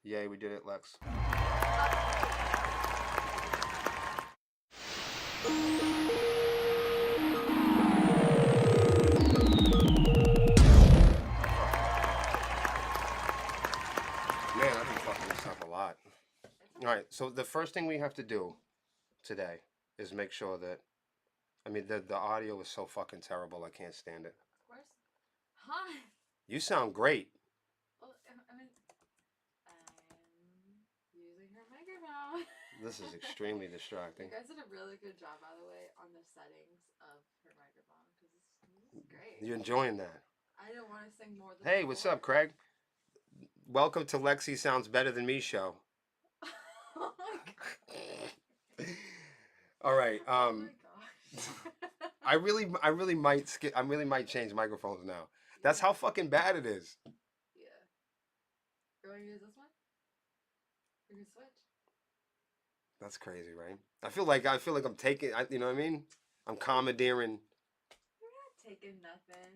Yay, we did it, Lex. Man, I've been fucking this up a lot. All right, so the first thing we have to do today is make sure that, I mean, the audio is so fucking terrible, I can't stand it. Of course. Hi. You sound great. Well, I mean, I'm using her microphone. This is extremely distracting. You guys did a really good job, by the way, on the settings of her microphone, because this is great. You enjoying that? I don't want to sing more than Hey, what's up, Craig? Welcome to Lexi Sounds Better Than Me show. Oh my god. All right. Oh my gosh. I really might skip. I really might change microphones now. That's how fucking bad it is. Yeah. You want to use this one? We can switch. That's crazy, right? I feel like I'm taking. You know what I mean? I'm commandeering. You're not taking nothing.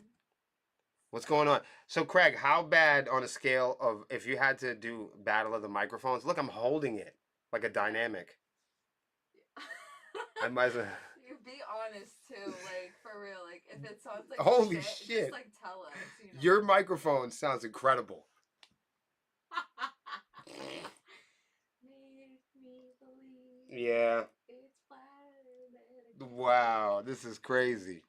What's going on? So, Craig, how bad on a scale of if you had to do battle of the microphones? Look, I'm holding it like a dynamic. I might as well. You be honest too, like for real. Like if it sounds like Holy shit, shit. just like tell us. You know? Your microphone sounds incredible. Make me believe. Yeah. It's fire, man. Wow, this is crazy.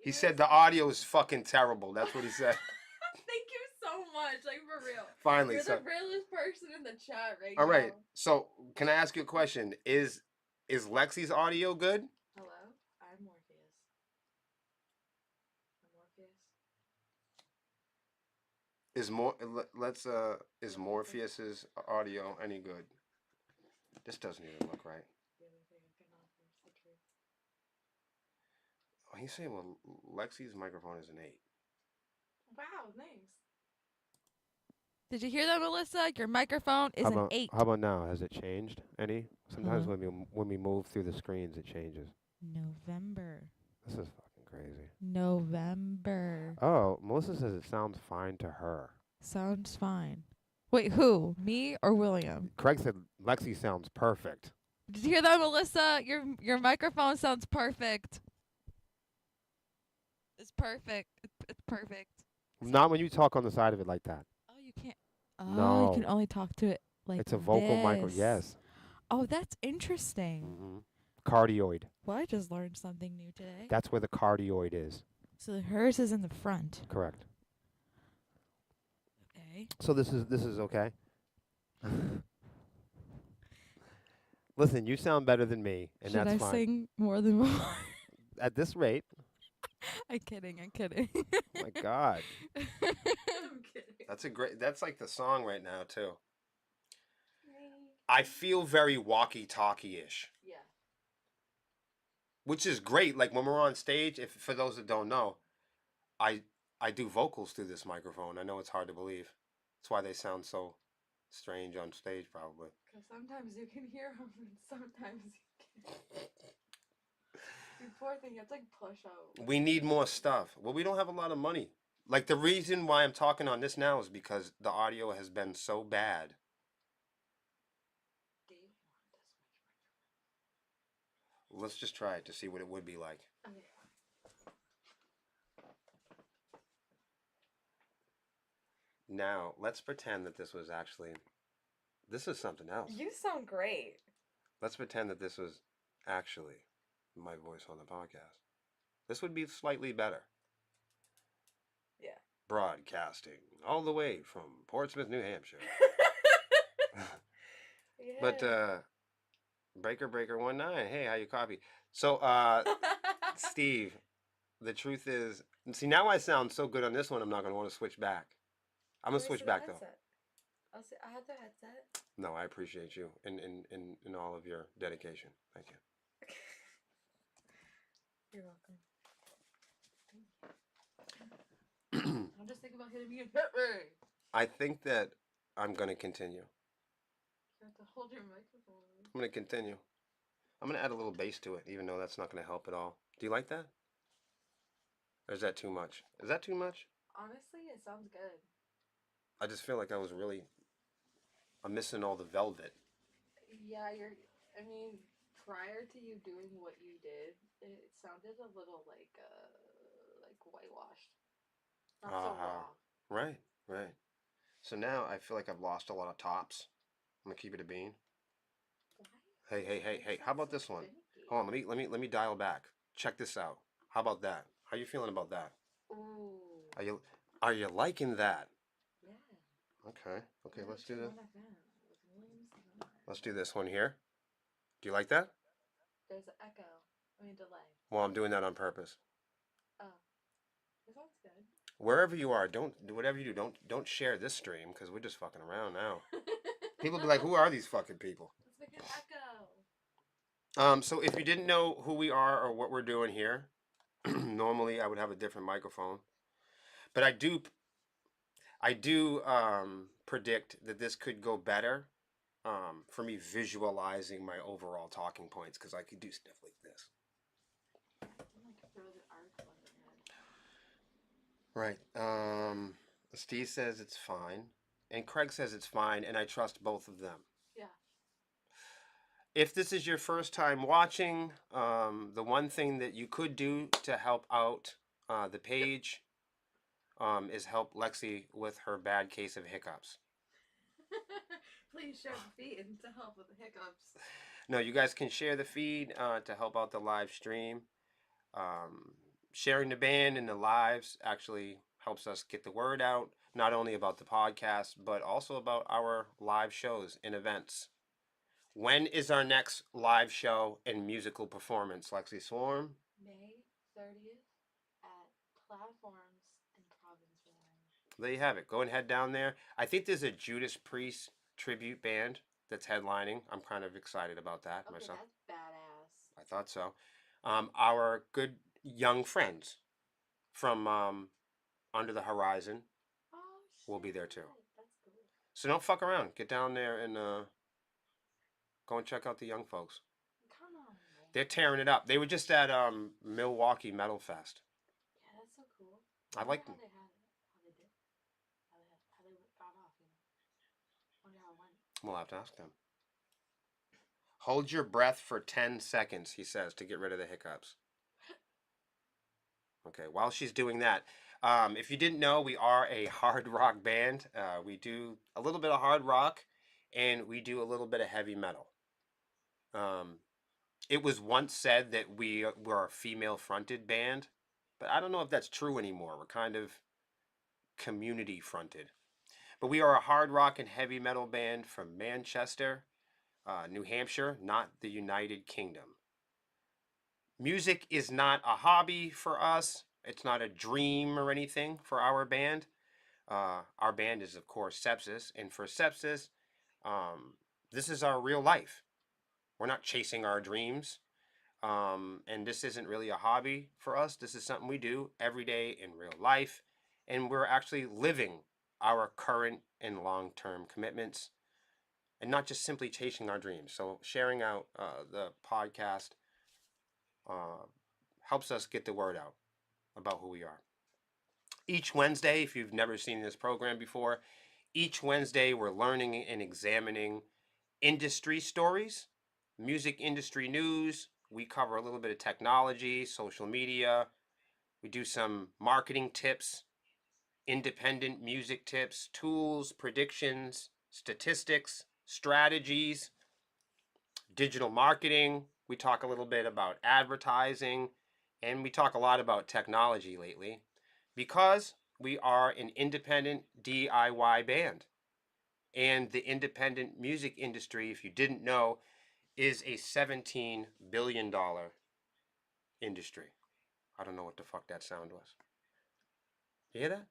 He Yes. said the audio is fucking terrible. That's what he said. Thank you so much, like for real. Finally, You're so the realest person in the chat right all now. right. So, can I ask you a question? Is Lexi's audio good? Hello, I'm Morpheus. I'm Morpheus. Is Morpheus's audio any good? This doesn't even look right. The only thing I can offer is the truth. Oh, he's saying, well, Lexi's microphone is an 8. Wow, thanks. Did you hear that, Melissa? Your microphone is an 8. How about now? Has it changed any? Sometimes Hello? when we move through the screens, it changes. November. This is fucking crazy. November. Oh, Melissa says it sounds fine to her. Sounds fine. Wait, who? Me or William? Craig said Lexi sounds perfect. Did you hear that, Melissa? Your microphone sounds perfect. It's perfect. It's perfect. Not when you talk on the side of it like that. Oh, you can't. Oh, No. you can only talk to it like It's a vocal micro. this. Yes. Oh, that's interesting. Mm-hmm. Cardioid. Well, I just learned something new today. That's where the cardioid is. So hers is in the front. Correct. Okay. So this is okay. Listen, you sound better than me, and Should that's I fine. sing more than one? At this rate, I'm kidding. I'm kidding. oh my God, I'm kidding. That's like the song right now too. I feel very walkie-talkie-ish, Yeah. which is great. Like when we're on stage, if for those that don't know, I do vocals through this microphone. I know it's hard to believe. That's why they sound so strange on stage, probably. Because sometimes you can hear them and sometimes you can't. You poor thing, you have to like push out. We need more stuff. Well, we don't have a lot of money. Like the reason why I'm talking on this now is because the audio has been so bad. Do you want this microphone? Let's just try it to see what it would be like. Okay. Now, let's pretend that this was actually... This is something else. You sound great. Let's pretend that this was actually my voice on the podcast. This would be slightly better. Yeah. Broadcasting all the way from Portsmouth, New Hampshire. Yeah. But, Breaker 19, hey, how you copy? So, Steve, the truth is... See, now I sound so good on this one, I'm not going to want to switch back. I'm going to switch back, though. I had the headset. No, I appreciate you in all of your dedication. Thank you. You're welcome. I'm just thinking about hitting me and hit me. I think that I'm going to continue. You have to hold your microphone. I'm going to continue. I'm going to add a little bass to it, even though that's not going to help at all. Do you like that? Or is that too much? Is that too much? Honestly, it sounds good. I just feel like I was really I'm missing all the velvet. Yeah, I mean, prior to you doing what you did, it sounded a little like whitewashed. Not so raw. Right, right. So now I feel like I've lost a lot of tops. I'm gonna keep it a bean. Why? Hey. How about this one? Hold on, let me dial back. Check this out. How about that? How you feeling about that? Ooh. Are you liking that? Yeah. Okay, let's do this. 101 FM with Williams and I. Let's do this one here. Do you like that? There's an echo. I mean, delay. Well, I'm doing that on purpose. Oh. This one's good. Wherever you are, don't do whatever you do. Don't share this stream because we're just fucking around now. People be like, "Who are these fucking people?" Let's make an echo. So if you didn't know who we are or what we're doing here, normally I would have a different microphone, but I do predict that this could go better for me visualizing my overall talking points because I could do stuff like this. Right. Steve says it's fine, and Craig says it's fine, and I trust both of them. Yeah. If this is your first time watching, the one thing that you could do to help out the page is help Lexi with her bad case of hiccups. Please share the feed to help with the hiccups. No, you guys can share the feed to help out the live stream. Sharing the band and the lives actually helps us get the word out, not only about the podcast, but also about our live shows and events. When is our next live show and musical performance, Lexi Swarm? May 30th at Platforms in Provincetown. There you have it. Go and head down there. I think there's a Judas Priest tribute band that's headlining. I'm kind of excited about that myself. That's badass. I thought so. Our good young friends from Under the Horizon will be there too. That's cool. So don't fuck around. Get down there and go and check out the young folks. Come on, man. They're tearing it up. They were just at Milwaukee Metal Fest. Yeah, that's so cool. I like them. How they did. How they got off, you know. Wonder how it went. We'll have to ask them. Hold your breath for 10 seconds, he says, to get rid of the hiccups. Okay, while she's doing that, if you didn't know, we are a hard rock band. We do a little bit of hard rock, and we do a little bit of heavy metal. It was once said that we were a female-fronted band, but I don't know if that's true anymore. We're kind of community-fronted. But we are a hard rock and heavy metal band from Manchester, New Hampshire, not the United Kingdom. Music is not a hobby for us. It's not a dream or anything for our band. Our band is, of course, Sepsis. And for Sepsis, this is our real life. We're not chasing our dreams. And this isn't really a hobby for us. This is something we do every day in real life. And we're actually living our current and long-term commitments and not just simply chasing our dreams. So sharing out the podcast helps us get the word out about who we are. Each Wednesday, if you've never seen this program before, each Wednesday we're learning and examining industry stories, music industry news. We cover a little bit of technology, social media. We do some marketing tips, independent music tips, tools, predictions, statistics, strategies, digital marketing. We talk a little bit about advertising, and we talk a lot about technology lately because we are an independent DIY band. And the independent music industry, if you didn't know, is a $17 billion industry. I don't know what the fuck that sound was. You hear that?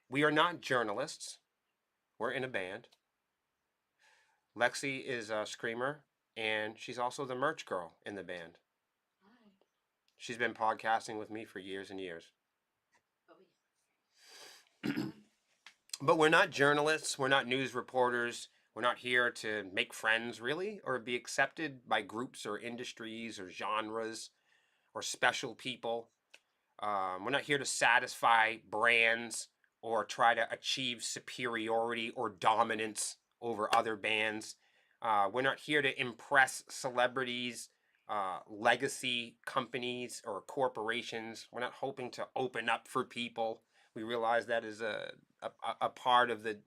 We are not journalists. We're in a band. Lexi is a screamer, and she's also the merch girl in the band. Hi. She's been podcasting with me for years and years. Oh, yeah. But we're not journalists. We're not news reporters. We're not here to make friends, really, or be accepted by groups or industries or genres or special people. We're not here to satisfy brands or try to achieve superiority or dominance over other bands. We're not here to impress celebrities, legacy companies, or corporations. We're not hoping to open up for people. We realize that is a part of the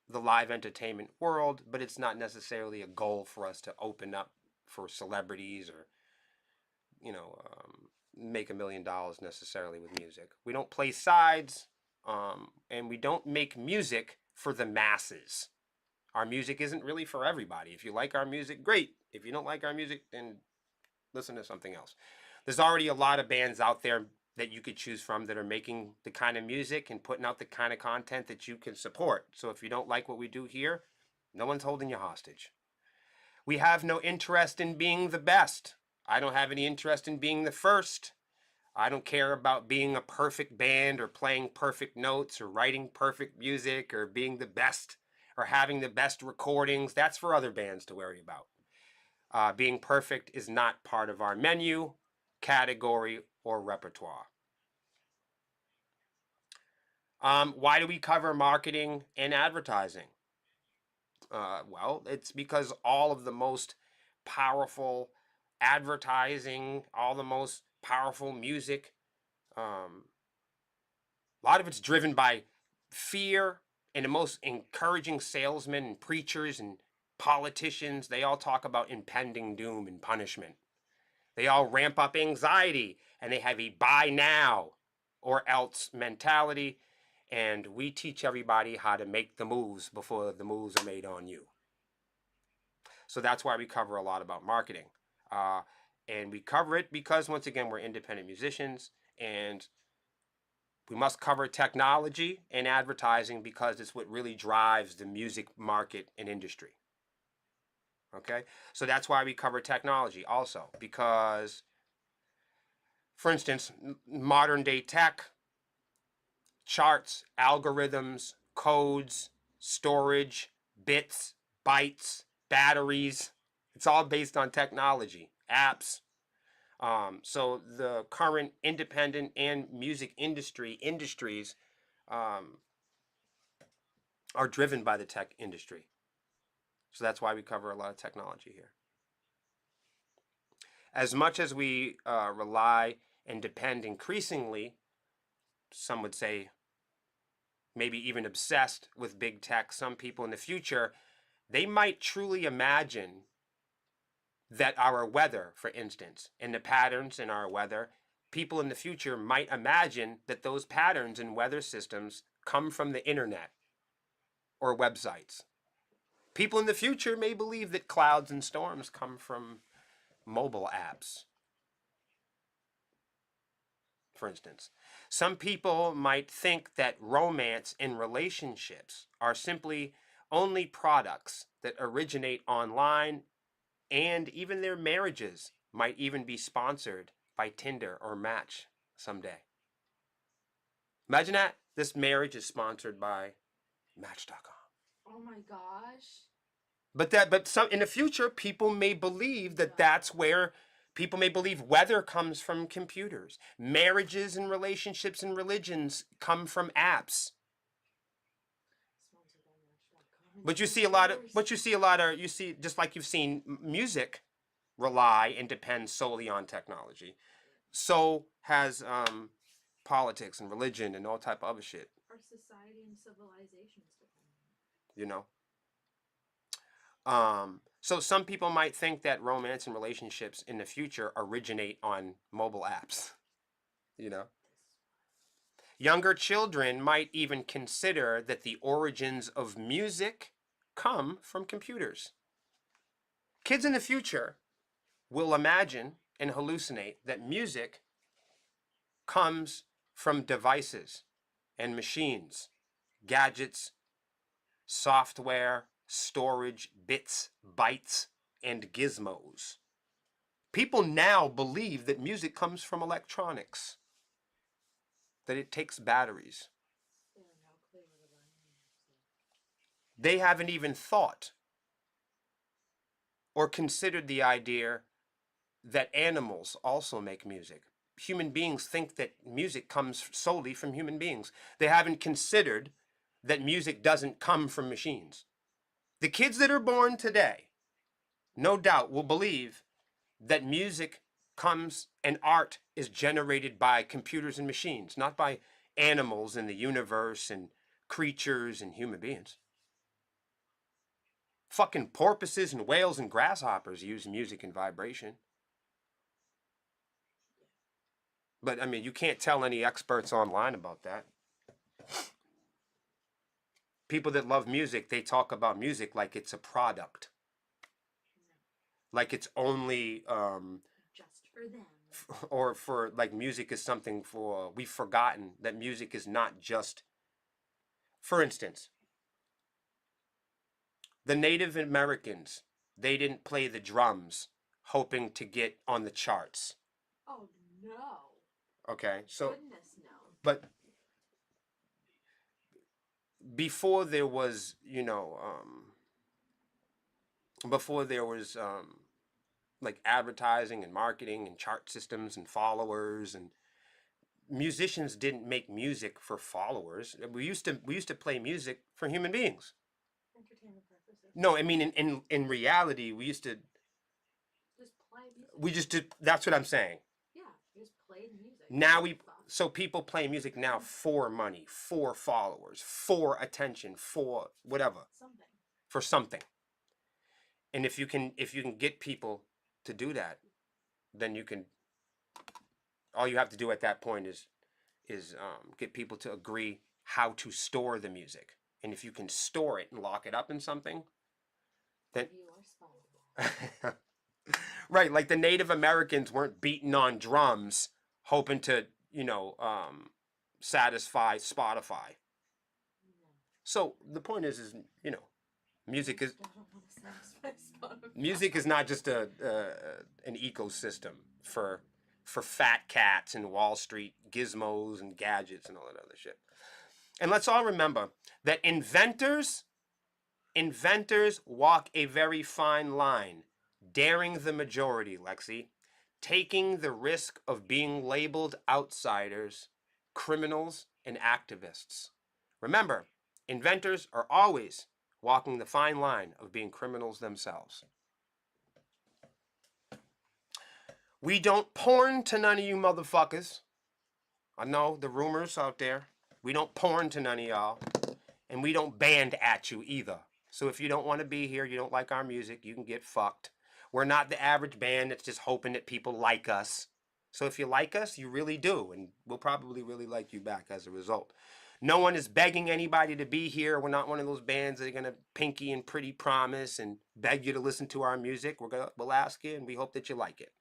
live entertainment world, but it's not necessarily a goal for us to open up for celebrities or, make $1 million necessarily with music. We don't play sides, and we don't make music for the masses. Our music isn't really for everybody. If you like our music, great. If you don't like our music, then listen to something else. There's already a lot of bands out there that you could choose from that are making the kind of music and putting out the kind of content that you can support. So if you don't like what we do here, no one's holding you hostage. We have no interest in being the best. I don't have any interest in being the first. I don't care about being a perfect band or playing perfect notes or writing perfect music or being the best or having the best recordings. That's for other bands to worry about. Being perfect is not part of our menu, category, or repertoire. Why do we cover marketing and advertising? Well, it's because all of the most powerful advertising, all the most powerful music, a lot of it's driven by fear, and the most encouraging salesmen and preachers and politicians, they all talk about impending doom and punishment. They all ramp up anxiety, and they have a buy now or else mentality, and we teach everybody how to make the moves before the moves are made on you. So that's why we cover a lot about marketing. And we cover it because, once again, we're independent musicians, and we must cover technology and advertising because it's what really drives the music market and industry. Okay? So that's why we cover technology also, because, for instance, modern day tech, charts, algorithms, codes, storage, bits, bytes, batteries, it's all based on technology, apps. So the current independent and music industries are driven by the tech industry. So that's why we cover a lot of technology here. As much as we rely and depend increasingly, some would say maybe even obsessed with big tech, some people in the future, they might truly imagine that our weather, for instance, and the patterns in our weather, people in the future might imagine that those patterns in weather systems come from the internet or websites. People in the future may believe that clouds and storms come from mobile apps, for instance. Some people might think that romance and relationships are simply only products that originate online, and even their marriages might even be sponsored by Tinder or Match someday. Imagine that. This marriage is sponsored by Match.com. Oh my gosh. But some in the future, people may believe that that's where people may believe weather comes from computers. Marriages and relationships and religions come from apps. But you see a lot of, you see, just like you've seen music rely and depend solely on technology. So has politics and religion and all type of other shit. Our society and civilizations depend. You know? So some people might think that romance and relationships in the future originate on mobile apps. You know? Younger children might even consider that the origins of music come from computers. Kids in the future will imagine and hallucinate that music comes from devices and machines, gadgets, software, storage, bits, bytes, and gizmos. People now believe that music comes from electronics, that it takes batteries. They haven't even thought or considered the idea that animals also make music. Human beings think that music comes solely from human beings. They haven't considered that music doesn't come from machines. The kids that are born today, no doubt, will believe that music comes and art is generated by computers and machines, not by animals in the universe and creatures and human beings. Fucking porpoises and whales and grasshoppers use music and vibration. But I mean, you can't tell any experts online about that. People that love music, they talk about music like it's a product. Like it's only Just for them. or for like music is something for, we've forgotten that music is not just, for instance, the Native Americans, they didn't play the drums hoping to get on the charts. Oh no. Okay, so Goodness no. but before there was, like advertising and marketing and chart systems and followers, and musicians didn't make music for followers. We used to play music for human beings. Entertainment purposes. No, I mean in reality we used to Just play music. that's what I'm saying. Yeah, you just played music. Now so people play music now for money, for followers, for attention, for whatever, Something. for something. And if you can get people to do that, then you can. All you have to do at that point is get people to agree how to store the music, and if you can store it and lock it up in something, then You are responsible. right, like the Native Americans weren't beating on drums hoping to satisfy Spotify. No. So the point is music is I don't want to satisfy Spotify. music is not just an ecosystem for fat cats and Wall Street gizmos and gadgets and all that other shit. And let's all remember that inventors walk a very fine line, daring the majority, Lexi, taking the risk of being labeled outsiders, criminals, and activists. Remember, inventors are always walking the fine line of being criminals themselves. We don't porn to none of you motherfuckers. I know the rumors out there. We don't porn to none of y'all. And we don't band at you either. So if you don't want to be here, you don't like our music, you can get fucked. We're not the average band that's just hoping that people like us. So if you like us, you really do. And we'll probably really like you back as a result. No one is begging anybody to be here. We're not one of those bands that are going to pinky and pretty promise and beg you to listen to our music. We'll ask you, and we hope that you like it.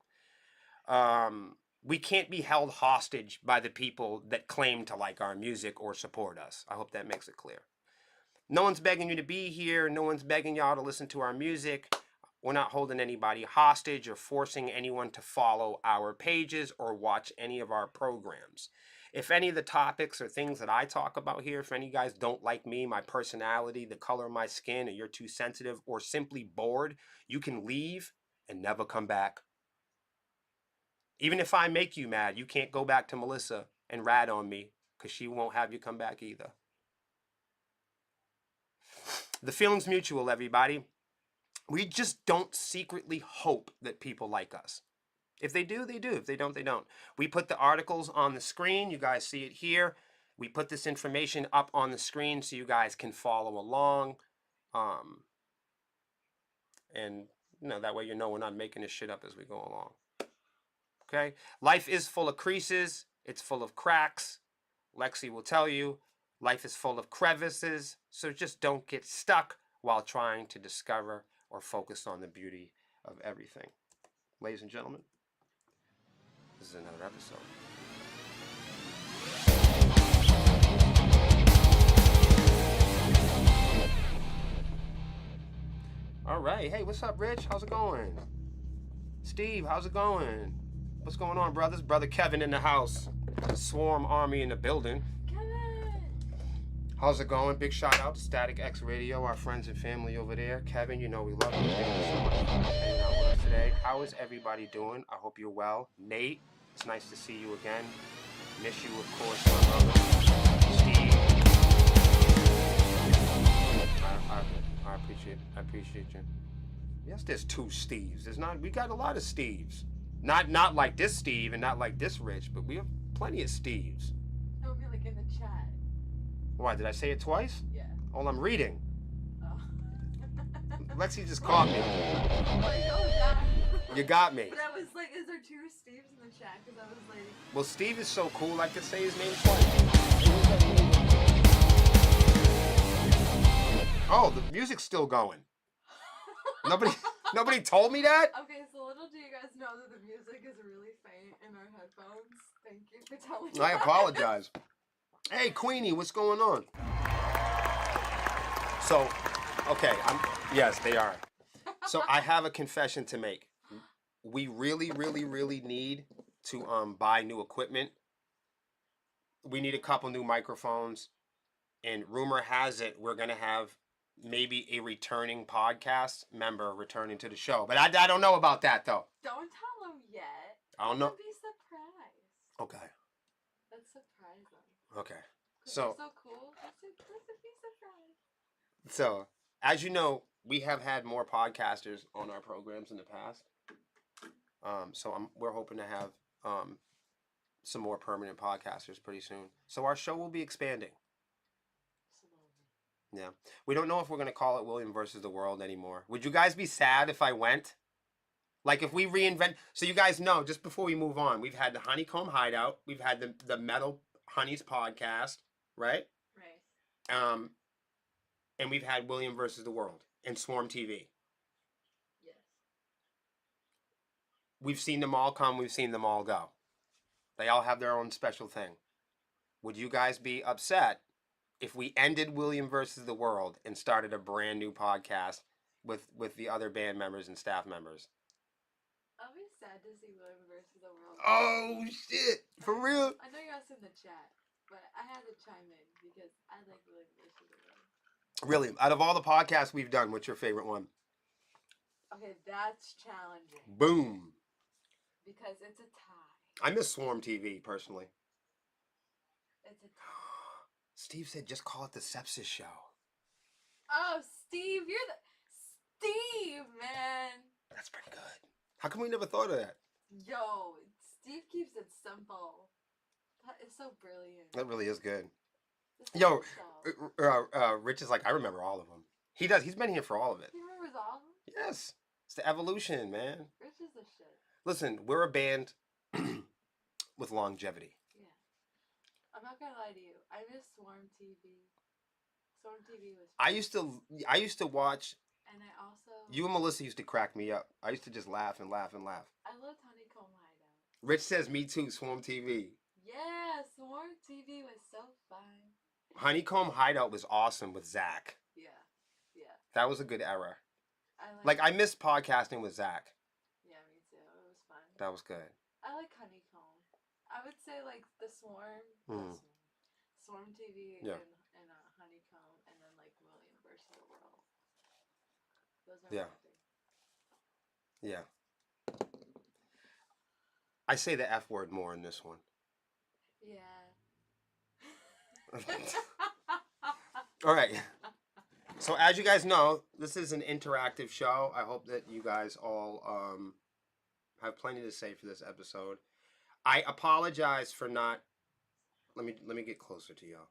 We can't be held hostage by the people that claim to like our music or support us. I hope that makes it clear. No one's begging you to be here. No one's begging y'all to listen to our music. We're not holding anybody hostage or forcing anyone to follow our pages or watch any of our programs. If any of the topics or things that I talk about here, if any of you guys don't like me, my personality, the color of my skin, or you're too sensitive or simply bored, you can leave and never come back. Even if I make you mad, you can't go back to Melissa and rat on me because she won't have you come back either. The feeling's mutual, everybody. We just don't secretly hope that people like us. If they do, they do. If they don't, they don't. We put the articles on the screen. You guys see it here. We put this information up on the screen so you guys can follow along. And that way we're not making this shit up as we go along. Okay? Life is full of creases. It's full of cracks. Lexi will tell you. Life is full of crevices. So just don't get stuck while trying to discover or focus on the beauty of everything. Ladies and gentlemen, this is another episode. All right. Hey, what's up, Rich? How's it going? Steve, how's it going? What's going on, brothers? Brother Kevin in the house. Swarm Army in the building. How's it going? Big shout out to Static X Radio, our friends and family over there. Kevin, we love you. Thank you so much for hanging out with us today. How is everybody doing? I hope you're well. Nate, it's nice to see you again. Miss you, of course, my brother. Steve. appreciate you. Yes, there's two Steves. There's not. We got a lot of Steves. Not like this Steve and not like this Rich, but we have plenty of Steves. It would be like in the chat. Why did I say it twice? Yeah. Oh, I'm reading. Oh. Lexi just caught me. I'm like, oh god. You got me. But I was like, is there two Steves in the chat? Because I was like, Well, Steve is so cool. I could say his name twice. Oh, the music's still going. Nobody told me that. okay, so little do you guys know that the music is really faint in our headphones. Thank you for telling me. I apologize. Hey, Queenie, what's going on? So, okay, yes, they are. So I have a confession to make. We really need to buy new equipment. We need a couple new microphones, and rumor has it we're gonna have maybe a returning podcast member returning to the show. But I don't know about that though. Don't tell them yet. I don't know. Be surprised. Okay. Let's surprise them. Okay. 'Cause So they're so cool. Let's be surprised. So, as you know, we have had more podcasters on our programs in the past. So we're hoping to have some more permanent podcasters pretty soon. So our show will be expanding. Yeah. We don't know if we're going to call it William versus the World anymore. Would you guys be sad if I went? Like if we reinvent... So you guys know, just before we move on, we've had the Honeycomb Hideout. We've had the Metal Honeys podcast, right? Right. And we've had William versus the World and Swarm TV. Yes. We've seen them all come. We've seen them all go. They all have their own special thing. Would you guys be upset if we ended William versus the World and started a brand new podcast with the other band members and staff members? I'll be sad to see William versus the World. Oh shit! For real? I know you guys in the chat, but I had to chime in because I like William versus the World. Really? Out of all the podcasts we've done, what's your favorite one? Okay, that's challenging. Boom. Because it's a tie. I miss Swarm TV personally. It's a tie. Steve said just call it the Sepsis Show. Oh, Steve, you're the Steve, man. That's pretty good. How come we never thought of that? Yo, Steve keeps it simple. That is so brilliant. That really is good. The Yo, Sepsis Show. Rich is like, I remember all of them. He does. He's been here for all of it. He remembers all of them? Yes. It's the evolution, man. Rich is the shit. Listen, we're a band with longevity. Yeah. I'm not gonna lie to you. I miss Swarm TV. Swarm TV was fun. I used to watch. And I also... You and Melissa used to crack me up. I used to just laugh and laugh and laugh. I loved Honeycomb Hideout. Rich says me too, Swarm TV. Yeah, Swarm TV was so fun. Honeycomb Hideout was awesome with Zach. Yeah. Yeah. That was a good era. I I miss podcasting with Zach. Yeah, me too. It was fun. That was good. I like Honeycomb. I would say like the Swarm. Mm. Swarm TV Yeah. and Honeycomb, and then like William versus the World. Those are Yeah. my three. Yeah. I say the F word more in this one. Yeah. All right. So as you guys know, this is an interactive show. I hope that you guys all have plenty to say for this episode. I apologize for not. Let me get closer to y'all.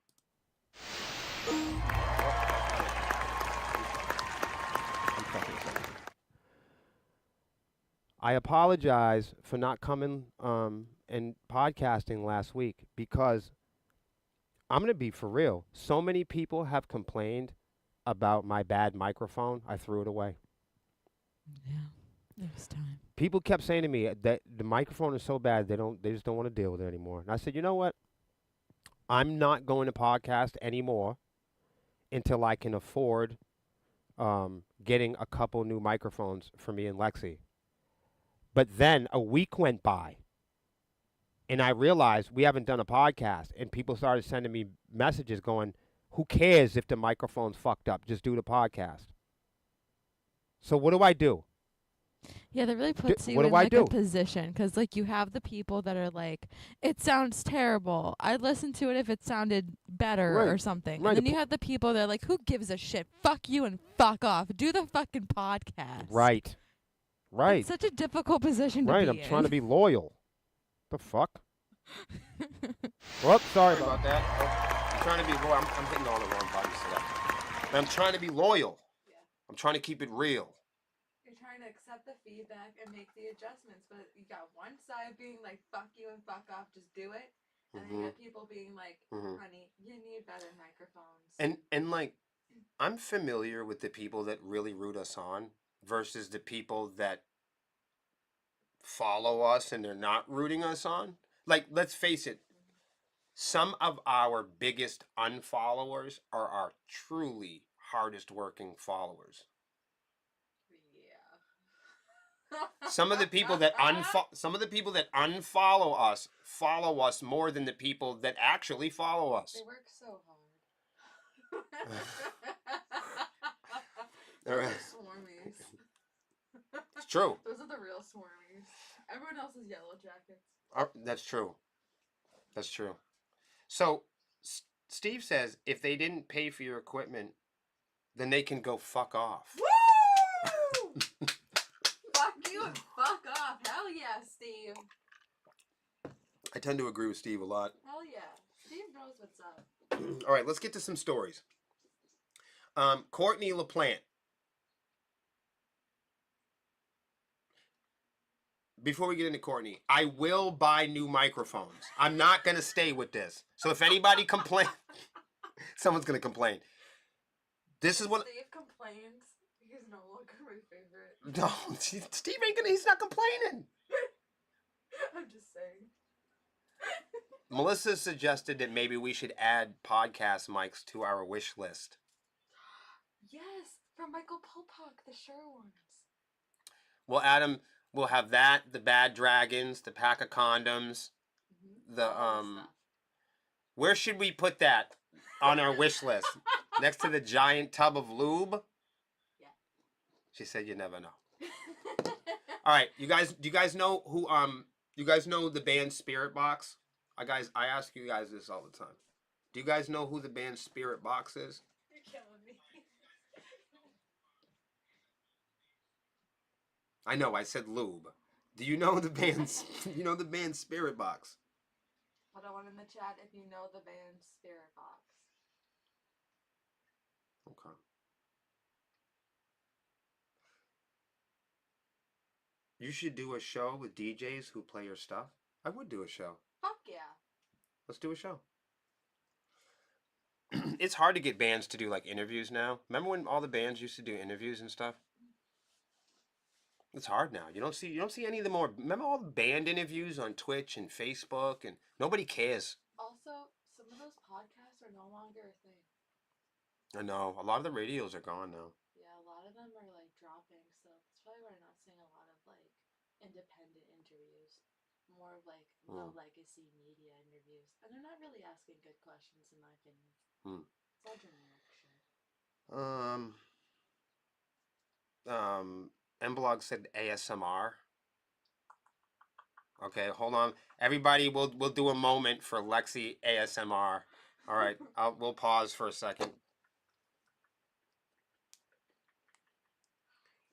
I apologize for not coming and podcasting last week because I'm going to be for real. So many people have complained about my bad microphone. I threw it away. Yeah, it was time. People kept saying to me that the microphone is so bad they just don't want to deal with it anymore. And I said, you know what? I'm not going to podcast anymore until I can afford getting a couple new microphones for me and Lexi. But then a week went by, and I realized we haven't done a podcast, and people started sending me messages going, who cares if the microphone's fucked up? Just do the podcast. So what do? Yeah, that really puts you what in do I like do? a position because like you have the people that are like, it sounds terrible. I'd listen to it if it sounded better or Right, something. right, And the then you have the people that are like, who gives a shit? Fuck you and fuck off. Do the fucking podcast. Right. Right. It's such a difficult position to Right. be I'm trying to in. be loyal. The fuck? Well, sorry Sorry about that. I'm trying to be loyal. I'm hitting all the wrong buttons today. But I'm trying to be loyal. Yeah. I'm trying to keep it real. You're trying to accept the feedback and make the adjustments, but you got one side being like, fuck you and fuck off, just do it. And then you got people being like, honey, you need better microphones. And like, I'm familiar with the people that really root us on versus the people that follow us and they're not rooting us on. Like, let's face it, some of our biggest unfollowers are our truly hardest working followers. Yeah. Some of the people that unfollow us follow us more than the people that actually follow us. They work so hard. All right. Those are swarmies. It's true. Those are the real swarmies. Everyone else is yellow jackets. That's true. That's true. So, Steve says if they didn't pay for your equipment, then they can go fuck off. Woo! Fuck you and fuck off. Hell yeah, Steve. I tend to agree with Steve a lot. Hell yeah. Steve knows what's up. All right, let's get to some stories. Courtney LaPlante. Before we get into Courtney, I will buy new microphones. I'm not going to stay with this. So if anybody complains, someone's going to complain. This is what... Steve complains. He's no longer my favorite. No, Steve ain't going to... He's not complaining. I'm just saying. Melissa suggested that maybe we should add podcast mics to our wish list. Yes, from Michael Popak, the Sure ones. Well, Adam, we'll have that, the Bad Dragons, the Pack of Condoms, the, All that stuff. where should we put that on our wish list? Next to the giant tub of lube? Yeah. She said you never know. All right, do you guys know who, you guys know the band Spirit Box? I ask you guys this all the time. Do you guys know who the band Spirit Box is? You're killing me. I know, I said lube. Do you know the band, the band Spirit Box? Put one in the chat if you know the band Spirit Box. Okay. You should do a show with DJs who play your stuff. I would do a show. Fuck yeah. Let's do a show. It's hard to get bands to do like interviews now. Remember when all the bands used to do interviews and stuff? It's hard now. You don't see any of the more. Remember all the band interviews on Twitch and Facebook, and nobody cares. Also, some of those podcasts are no longer a thing. I know a lot of the radios are gone now. Yeah, a lot of them are like dropping, so that's probably why we're not seeing a lot of like independent interviews. More of like the legacy media interviews, and they're not really asking good questions, in my opinion. It's all generic shit. Mblog said ASMR. Okay, hold on. Everybody, we'll do a moment for Lexi ASMR. All right, we'll pause for a second.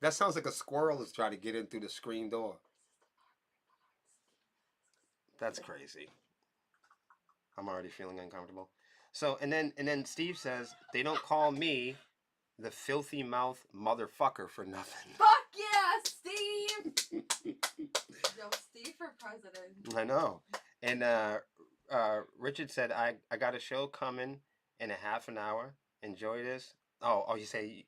That sounds like a squirrel is trying to get in through the screen door. That's crazy. I'm already feeling uncomfortable. So, and then Steve says, they don't call me the filthy mouth motherfucker for nothing. Fuck yeah, Steve! Yo, Steve for president. I know. And Richard said, I got a show coming in a half an hour. Enjoy this. Oh, you say,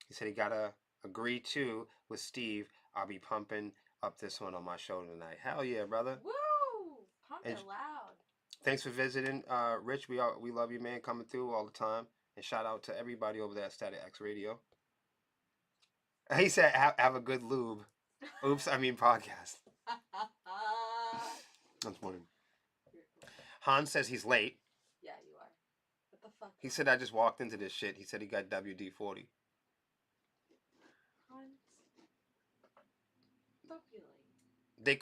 he said he gotta agree too with Steve. I'll be pumping up this one on my show tonight. Hell yeah, brother. Woo! Pump And- it loud. Thanks for visiting, Rich. We love you, man, coming through all the time. And shout out to everybody over there at Static X Radio. He said, have a good lube. Oops, I mean podcast. That's funny. Han says he's late. Yeah, you are. What the fuck? He said, I just walked into this shit. He said he got WD-40. Hans. Don't be like. They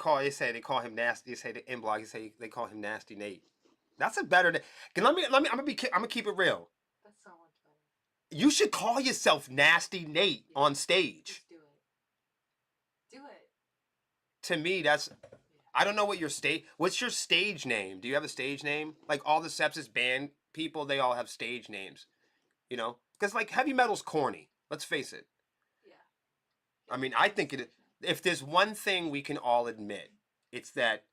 call him nasty. They say the in blog. They call him Nasty Nate. That's a better. Let me. I'm gonna keep it real. That's so much better. You should call yourself Nasty Nate on stage. Just do it. Do it. To me, that's. I don't know what your stage. What's your stage name? Do you have a stage name? Like all the Sepsis band people, they all have stage names. You know, because like heavy metal's corny. Let's face it. Yeah. I mean, I think it. If there's one thing we can all admit, it's that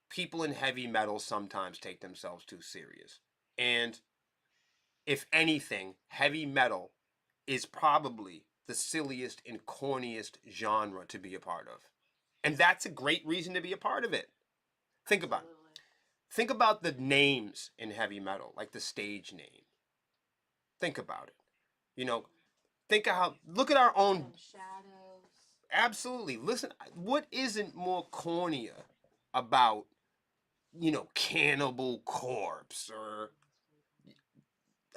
people in heavy metal sometimes take themselves too serious. And if anything, heavy metal is probably the silliest and corniest genre to be a part of. And that's a great reason to be a part of it. Think about it. Absolutely. Think about the names in heavy metal, like the stage name. Think about it. You know, think of how, look at our own, Them shadows. absolutely. Listen, what isn't more cornier about, you know, Cannibal Corpse or,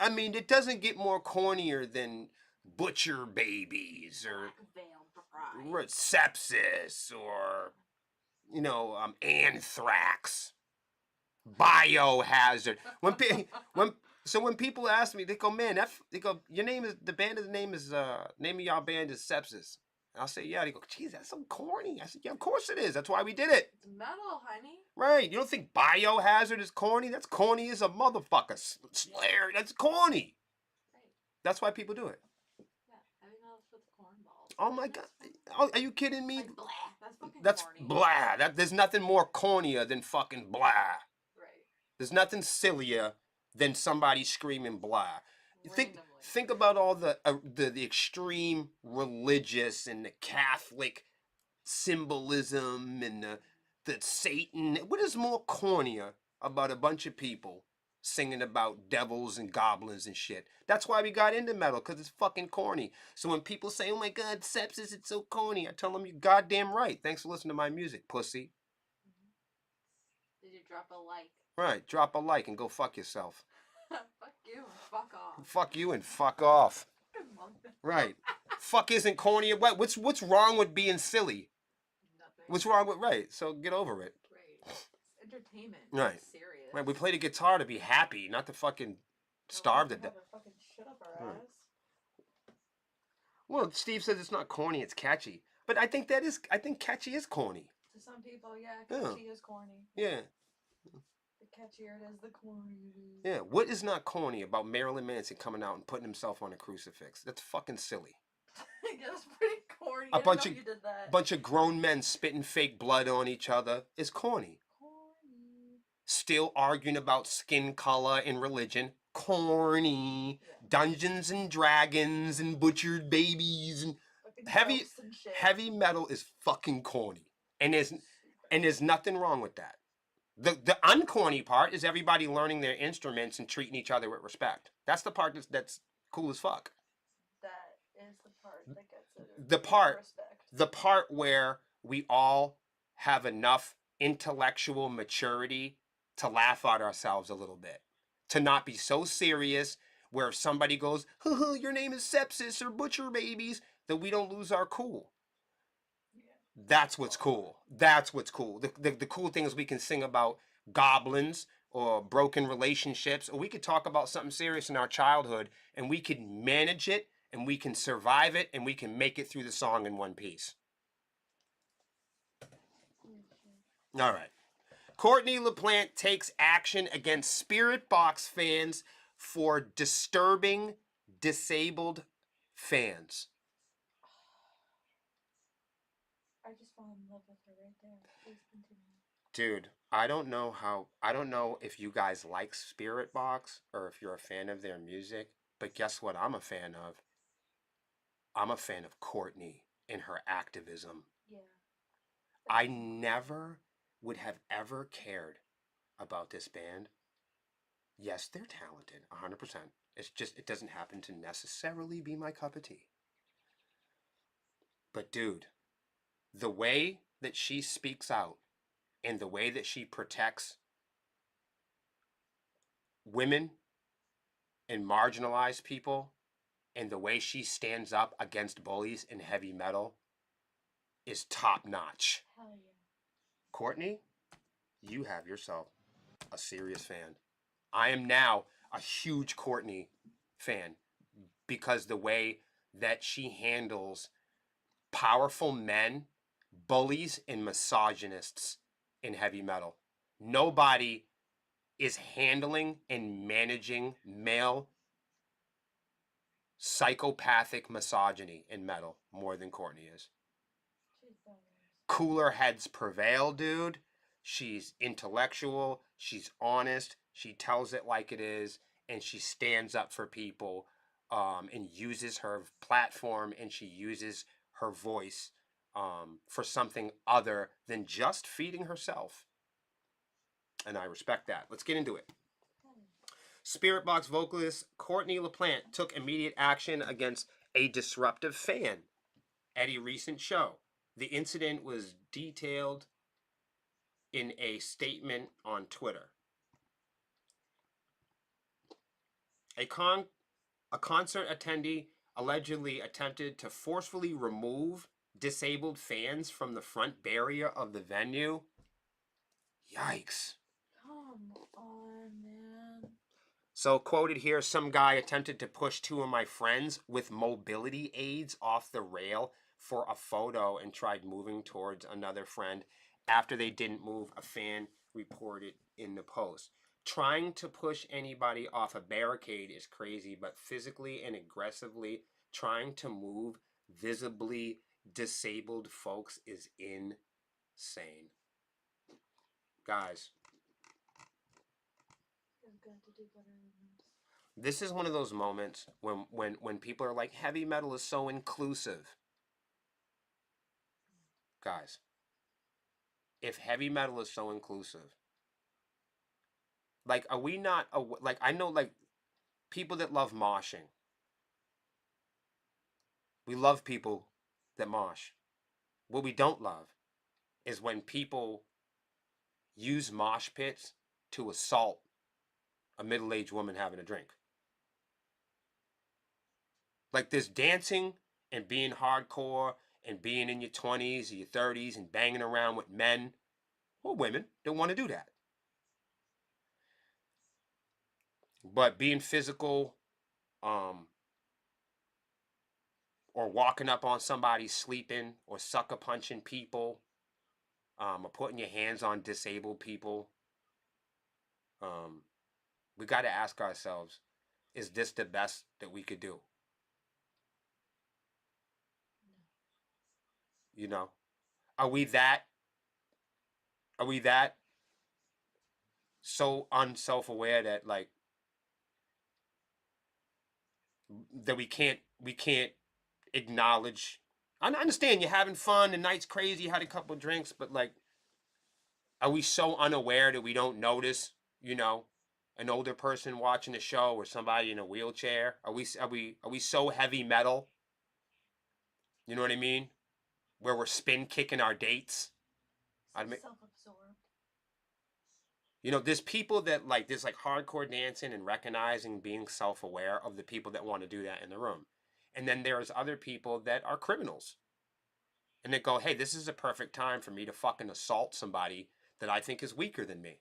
I mean, it doesn't get more cornier than Butcher Babies or Black Veil Bride. Sepsis or, you know, Anthrax, Biohazard. When people ask me, they go, man, they go, your name is name of y'all band is Sepsis. And I'll say, yeah. They go, geez, that's so corny. I said, yeah, of course it is. That's why we did it. It's metal, honey. Right? You don't think Biohazard is corny? That's corny as a motherfucker. Slayer, that's corny. Right. That's why people do it. Yeah. Heavy metal's for the cornballs. Oh my god, oh, are you kidding me? Like blah. That's fucking That's corny. blah. There's nothing more cornier than fucking blah. Right. There's nothing sillier than somebody screaming blah. Randomly. Think about all the extreme religious and the Catholic symbolism and the Satan. What is more cornier about a bunch of people singing about devils and goblins and shit? That's why we got into metal, because it's fucking corny. So when people say, oh my god, Sepsis, it's so corny, I tell them, you're goddamn right. Thanks for listening to my music, pussy. Did you drop a like? Right, drop a like and go fuck yourself. Fuck you and fuck off. Fuck you and fuck off. Right. Fuck isn't corny. What's wrong with being silly? Nothing. What's wrong with, right? So get over it. Right. It's entertainment. Right. It's serious. Right. We play the guitar to be happy, not to fucking starve to death. Fucking shit up our Right. ass. Well, Steve says it's not corny, it's catchy. But I think catchy is corny. To some people, yeah, Yeah. catchy is corny. Yeah. The catchier it is, the cornier it is. Yeah. What is not corny about Marilyn Manson coming out and putting himself on a crucifix? That's fucking silly. Yeah, that's pretty corny. A I didn't bunch know of- you did that. Bunch of grown men spitting fake blood on each other is corny. Corny. Still arguing about skin color and religion. Corny. Yeah. Dungeons and Dragons and butchered babies and Fucking heavy- ghosts and shit. heavy metal is fucking corny. And there's nothing wrong with that. The uncorny part is everybody learning their instruments and treating each other with respect. That's the part that's cool as fuck. That is the part that gets it. The part- Respect. The part where we all have enough intellectual maturity to laugh at ourselves a little bit. To not be so serious where if somebody goes, your name is Sepsis or Butcher Babies, that we don't lose our cool. Yeah. That's what's cool. That's what's cool. The cool thing is we can sing about goblins or broken relationships, or we could talk about something serious in our childhood and we can manage it and we can survive it and we can make it through the song in one piece. All right. Courtney LaPlante takes action against Spirit Box fans for disturbing disabled fans. I just fall in love with her right there. Please continue. Dude, I don't know if you guys like Spirit Box or if you're a fan of their music, but guess what I'm a fan of? I'm a fan of Courtney and her activism. Yeah. I never would have ever cared about this band. Yes, they're talented, 100%. It's just, it doesn't happen to necessarily be my cup of tea. But dude, the way that she speaks out and the way that she protects women and marginalized people and the way she stands up against bullies in heavy metal is top notch. Hell yeah. Courtney, you have yourself a serious fan. I am now a huge Courtney fan because the way that she handles powerful men, bullies, and misogynists in heavy metal. Nobody is handling and managing male psychopathic misogyny in metal more than Courtney is. She's the worst. Cooler heads prevail, dude. She's intellectual, she's honest, she tells it like it is, and she stands up for people, and uses her platform and she uses her voice for something other than just feeding herself. And I respect that. Let's get into it. Spirit Box vocalist Courtney LaPlante took immediate action against a disruptive fan at a recent show. The incident was detailed in a statement on Twitter. A concert attendee allegedly attempted to forcefully remove disabled fans from the front barrier of the venue. Yikes. Come on, man. So, quoted here, some guy attempted to push two of my friends with mobility aids off the rail for a photo and tried moving towards another friend. After they didn't move, a fan reported in the post. Trying to push anybody off a barricade is crazy, but physically and aggressively trying to move visibly disabled folks is insane. Guys, You've got to do better than this. this is one of those moments when people are like, heavy metal is so inclusive. Guys, if heavy metal is so inclusive, like, are we not, like, I know, like, people that love moshing. We love people that mosh. What we don't love is when people use mosh pits to assault a middle-aged woman having a drink. Like, there's dancing and being hardcore and being in your 20s or your 30s and banging around with men or women that want to do that. But being physical, or walking up on somebody sleeping, or sucker punching people, or putting your hands on disabled people, we got to ask ourselves, is this the best that we could do? You know, are we that so unself-aware that, like, that we can't acknowledge? I understand you're having fun, the night's crazy, you had a couple of drinks, but, like, are we so unaware that we don't notice, you know, an older person watching a show or somebody in a wheelchair? Are we so heavy metal? You know what I mean? Where we're spin kicking our dates. Self-absorbed. You know, there's people that, like, there's, like, hardcore dancing and recognizing, being self-aware of the people that want to do that in the room. And then there's other people that are criminals. And they go, hey, this is a perfect time for me to fucking assault somebody that I think is weaker than me.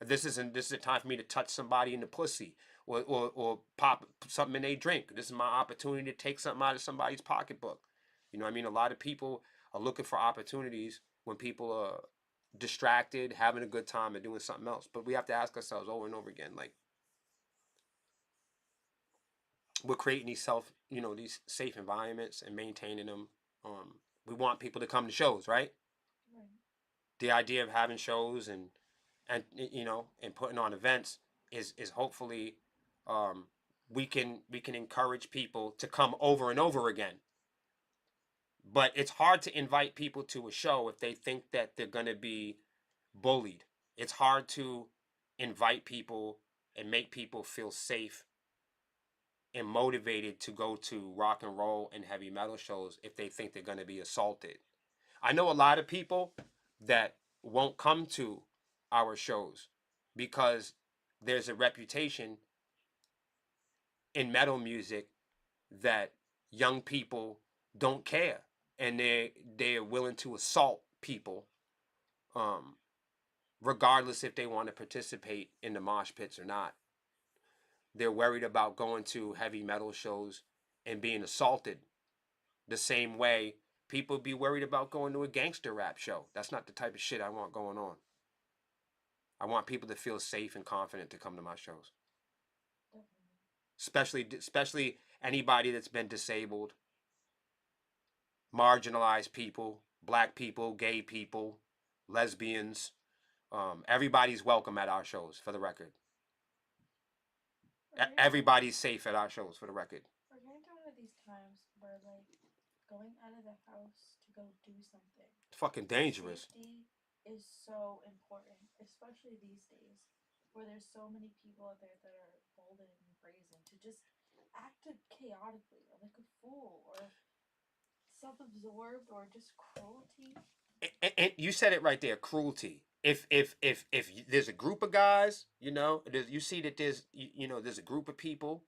This is a time for me to touch somebody in the pussy or pop something in a drink. This is my opportunity to take something out of somebody's pocketbook. You know what I mean? A lot of people are looking for opportunities when people are distracted, having a good time, and doing something else. But we have to ask ourselves over and over again, like, we're creating these these safe environments and maintaining them. We want people to come to shows, right? Right. The idea of having shows and putting on events is hopefully, we can encourage people to come over and over again. But it's hard to invite people to a show if they think that they're going to be bullied. It's hard to invite people and make people feel safe and motivated to go to rock and roll and heavy metal shows if they think they're going to be assaulted. I know a lot of people that won't come to our shows because there's a reputation in metal music that young people don't care and they're willing to assault people, regardless if they want to participate in the mosh pits or not. They're worried about going to heavy metal shows and being assaulted the same way people be worried about going to a gangster rap show. That's not the type of shit I want going on. I want people to feel safe and confident to come to my shows. Especially anybody that's been disabled, marginalized people, black people, gay people, lesbians. Everybody's welcome at our shows, for the record. Everybody's safe at our shows, for the record. We're getting to one of these times where, like, going out of the house to go do something. It's fucking dangerous. Safety is so important, especially these days, where there's so many people out there that are bold and brazen to just act chaotically or like a fool or self-absorbed or just cruelty. And you said it right there, cruelty. If there's a group of guys, you know, you see that there's there's a group of people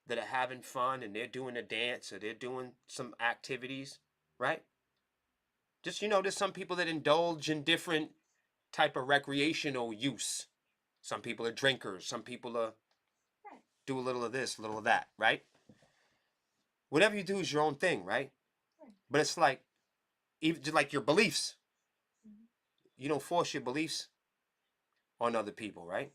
that are having fun and they're doing a dance or they're doing some activities, right? Just there's some people that indulge in different type of recreational use. Some people are drinkers. Some people are do a little of this, a little of that, right? Whatever you do is your own thing, right? But it's like, even just like your beliefs. You don't force your beliefs on other people, right?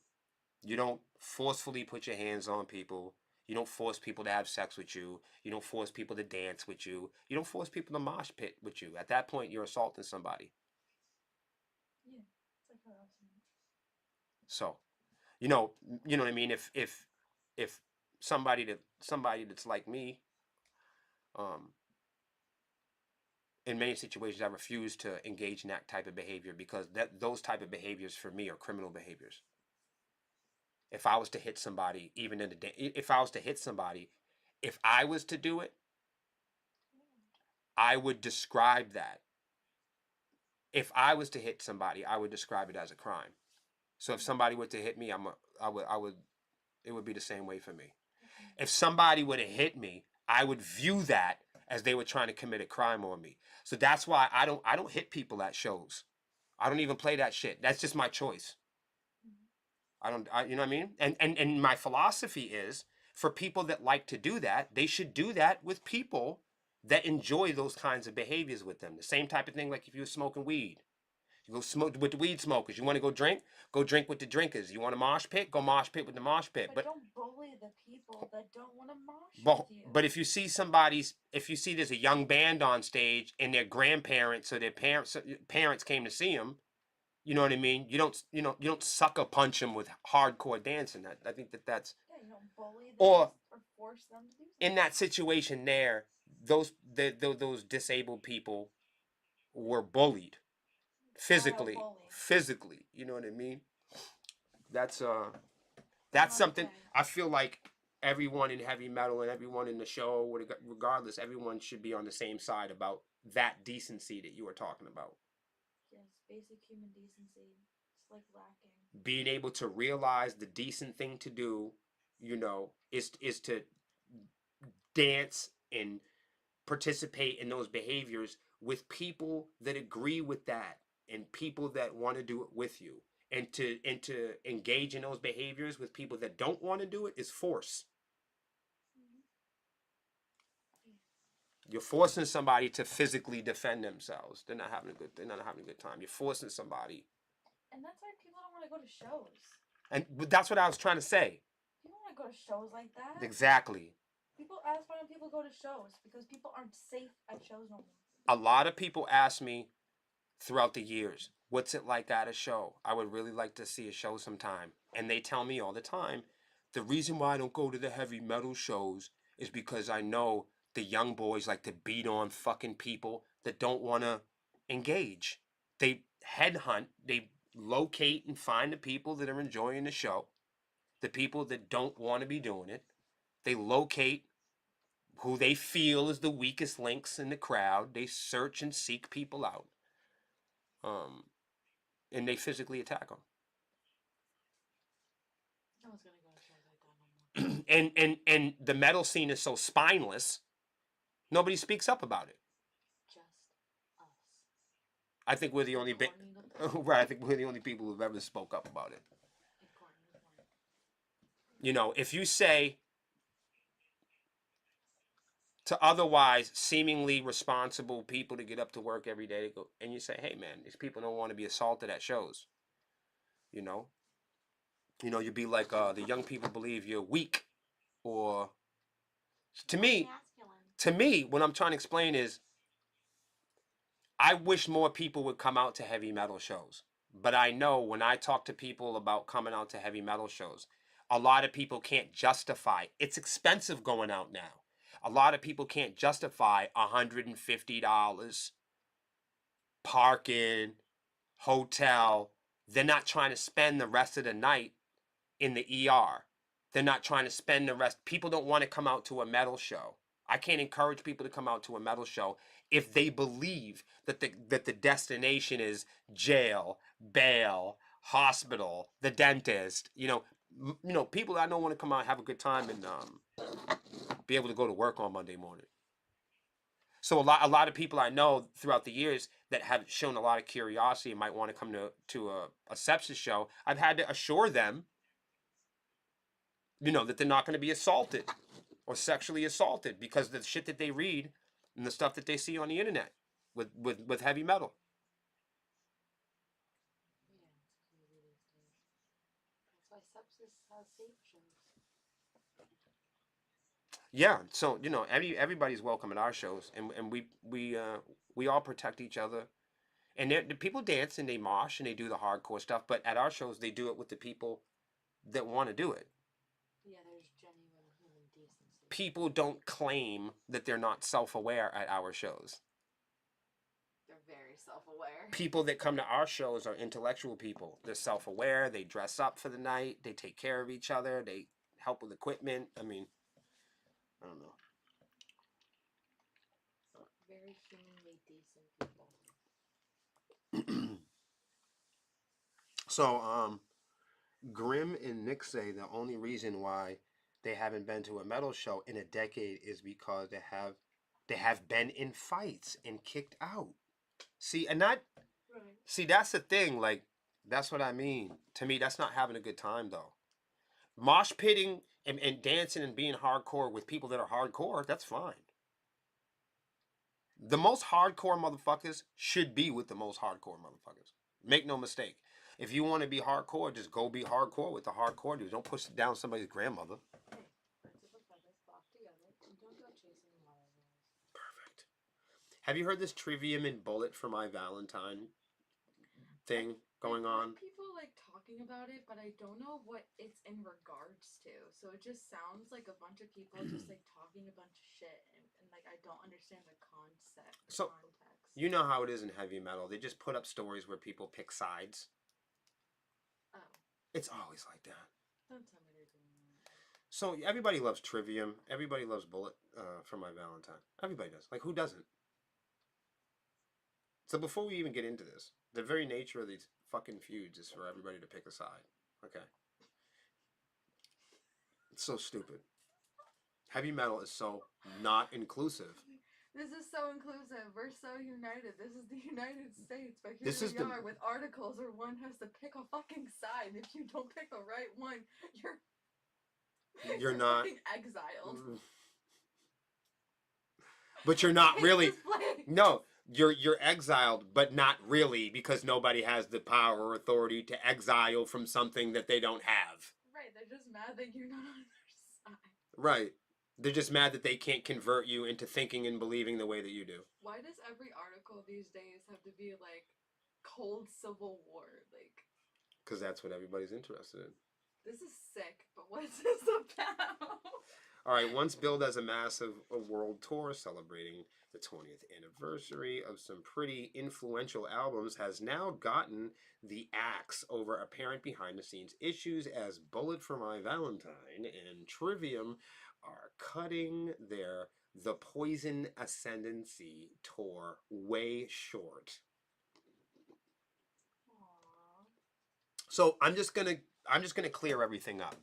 You don't forcefully put your hands on people. You don't force people to have sex with you. You don't force people to dance with you. You don't force people to mosh pit with you. At that point, you're assaulting somebody. Yeah, it's like harassment. So, you know what I mean. If somebody that's like me, in many situations, I refuse to engage in that type of behavior because those type of behaviors for me are criminal behaviors. If I was to hit somebody, even in the day, if I was to hit somebody, if I was to do it, I would describe that. If I was to hit somebody, I would describe it as a crime. So if somebody were to hit me, it would be the same way for me. If somebody were to hit me, I would view that as they were trying to commit a crime on me. So that's why I don't hit people at shows. I don't even play that shit. That's just my choice. You know what I mean? And my philosophy is, for people that like to do that, they should do that with people that enjoy those kinds of behaviors with them. The same type of thing like if you were smoking weed. You go smoke with the weed smokers. You want to go drink with the drinkers. You want to mosh pit? Go mosh pit with the mosh pit. But don't bully the people that don't want to mosh with you. But if you see there's a young band on stage and their grandparents or their parents came to see them, you know what I mean? You don't sucker punch them with hardcore dancing. I think that's you don't bully them or force them to do something. In that situation there, those disabled people were bullied. Physically, you know what I mean? That's something I feel like everyone in heavy metal and everyone in the show, regardless, everyone should be on the same side about that decency that you were talking about. Yes, basic human decency. It's like lacking. Being able to realize the decent thing to do, is to dance and participate in those behaviors with people that agree with that. And people that want to do it with you, and to engage in those behaviors with people that don't want to do it is force. You're forcing somebody to physically defend themselves. They're not having a good time. You're forcing somebody. And that's why people don't want to go to shows. And that's what I was trying to say. People don't want to go to shows like that. Exactly. People ask why don't people go to shows because people aren't safe at shows no more. A lot of people ask me throughout the years, what's it like at a show? I would really like to see a show sometime. And they tell me all the time, the reason why I don't go to the heavy metal shows is because I know the young boys like to beat on fucking people that don't want to engage. They headhunt, they locate and find the people that are enjoying the show, the people that don't want to be doing it. They locate who they feel is the weakest links in the crowd. They search and seek people out. And they physically attack them. No one's gonna go to shows like that no more. and the metal scene is so spineless, nobody speaks up about it. Just I think we're the only right. I think we're the only people who've ever spoke up about it. You know, if you say to otherwise seemingly responsible people to get up to work every day to go, and you say, "Hey, man, these people don't want to be assaulted at shows," you know, you'd be like, the young people believe you're weak, or to me, what I'm trying to explain is, I wish more people would come out to heavy metal shows. But I know when I talk to people about coming out to heavy metal shows, a lot of people can't justify. It's expensive going out now. A lot of people can't justify $150 parking, hotel. They're not trying to spend the rest of the night in the ER. They're not trying to spend the rest. People don't want to come out to a metal show. I can't encourage people to come out to a metal show if they believe that the destination is jail, bail, hospital, the dentist. People that don't want to come out and have a good time and be able to go to work on Monday morning. So a lot of people I know throughout the years that have shown a lot of curiosity and might want to come to a sepsis show, I've had to assure them, that they're not going to be assaulted or sexually assaulted because of the shit that they read and the stuff that they see on the internet with heavy metal. Yeah, it's crazy these days. That's why sepsis has safe shows. Yeah, so everybody's welcome at our shows, and we all protect each other, and the people dance and they mosh and they do the hardcore stuff, but at our shows they do it with the people that want to do it. Yeah, there's genuine human decency. People don't claim that they're not self-aware at our shows. They're very self-aware. People that come to our shows are intellectual people. They're self-aware. They dress up for the night. They take care of each other. They help with equipment. I mean, I don't know. Very humanly decent people. So, Grim and Nick say the only reason why they haven't been to a metal show in a decade is because they have been in fights and kicked out. See, and that Right. see that's the thing. Like, that's what I mean. To me, that's not having a good time though. Mosh pitting and dancing and being hardcore with people that are hardcore, that's fine. The most hardcore motherfuckers should be with the most hardcore motherfuckers. Make no mistake. If you want to be hardcore, just go be hardcore with the hardcore dudes. Don't push down somebody's grandmother. Hey, birds of a feather flock together, and don't go chasing waterfalls. Perfect. Have you heard this Trivium and Bullet for My Valentine thing going on? People like talking about it, but I don't know what it's in regards to. So it just sounds like a bunch of people just like talking a bunch of shit, and like I don't understand the concept. So- Context. You know how it is in heavy metal. They just put up stories where people pick sides. Oh, It's always like that. don't tell me they're doing that. So everybody loves Trivium. Everybody loves Bullet for My Valentine. Everybody does. Like, who doesn't? So before we even get into this, the very nature of these fucking feuds is for everybody to pick a side. Okay. It's so stupid. Heavy metal is so not inclusive. This is so inclusive. We're so united. This is the United States. But here This is we the- are with articles where one has to pick a fucking side. And if you don't pick the right one, You're not. fucking exiled. But you're not Hate really. this place. No, you're exiled, but not really, because nobody has the power or authority to exile from something that they don't have. Right, they're just mad that you're not on their side. Right. They're just mad that they can't convert you into thinking and believing the way that you do. Why does every article these days have to be like cold civil war? Like, Because that's what everybody's interested in. this is sick, but what's this about? All right, once billed as a massive world tour celebrating the 20th anniversary of some pretty influential albums, has now gotten the axe over apparent behind-the-scenes issues as Bullet for My Valentine and Trivium are cutting their The Poison Ascendancy tour way short. Aww. So I'm just gonna clear everything up,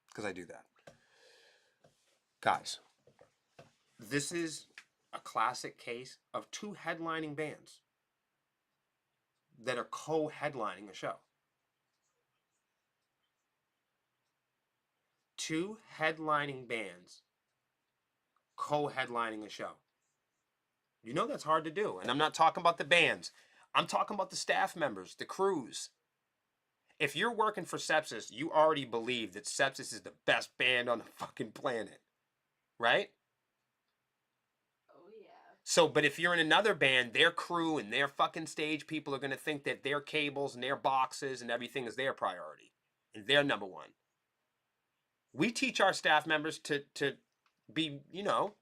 because I do that. Guys, this is a classic case of two headlining bands that are co-headlining a show. 2 headlining bands co-headlining a show. You know that's hard to do. And I'm not talking about the bands. I'm talking about the staff members, the crews. If you're working for Sepsis, you already believe that Sepsis is the best band on the fucking planet. Right? Oh yeah. So, but if you're in another band, their crew and their fucking stage people are going to think that their cables and their boxes and everything is their priority. And they're number one. We teach our staff members to be, you know,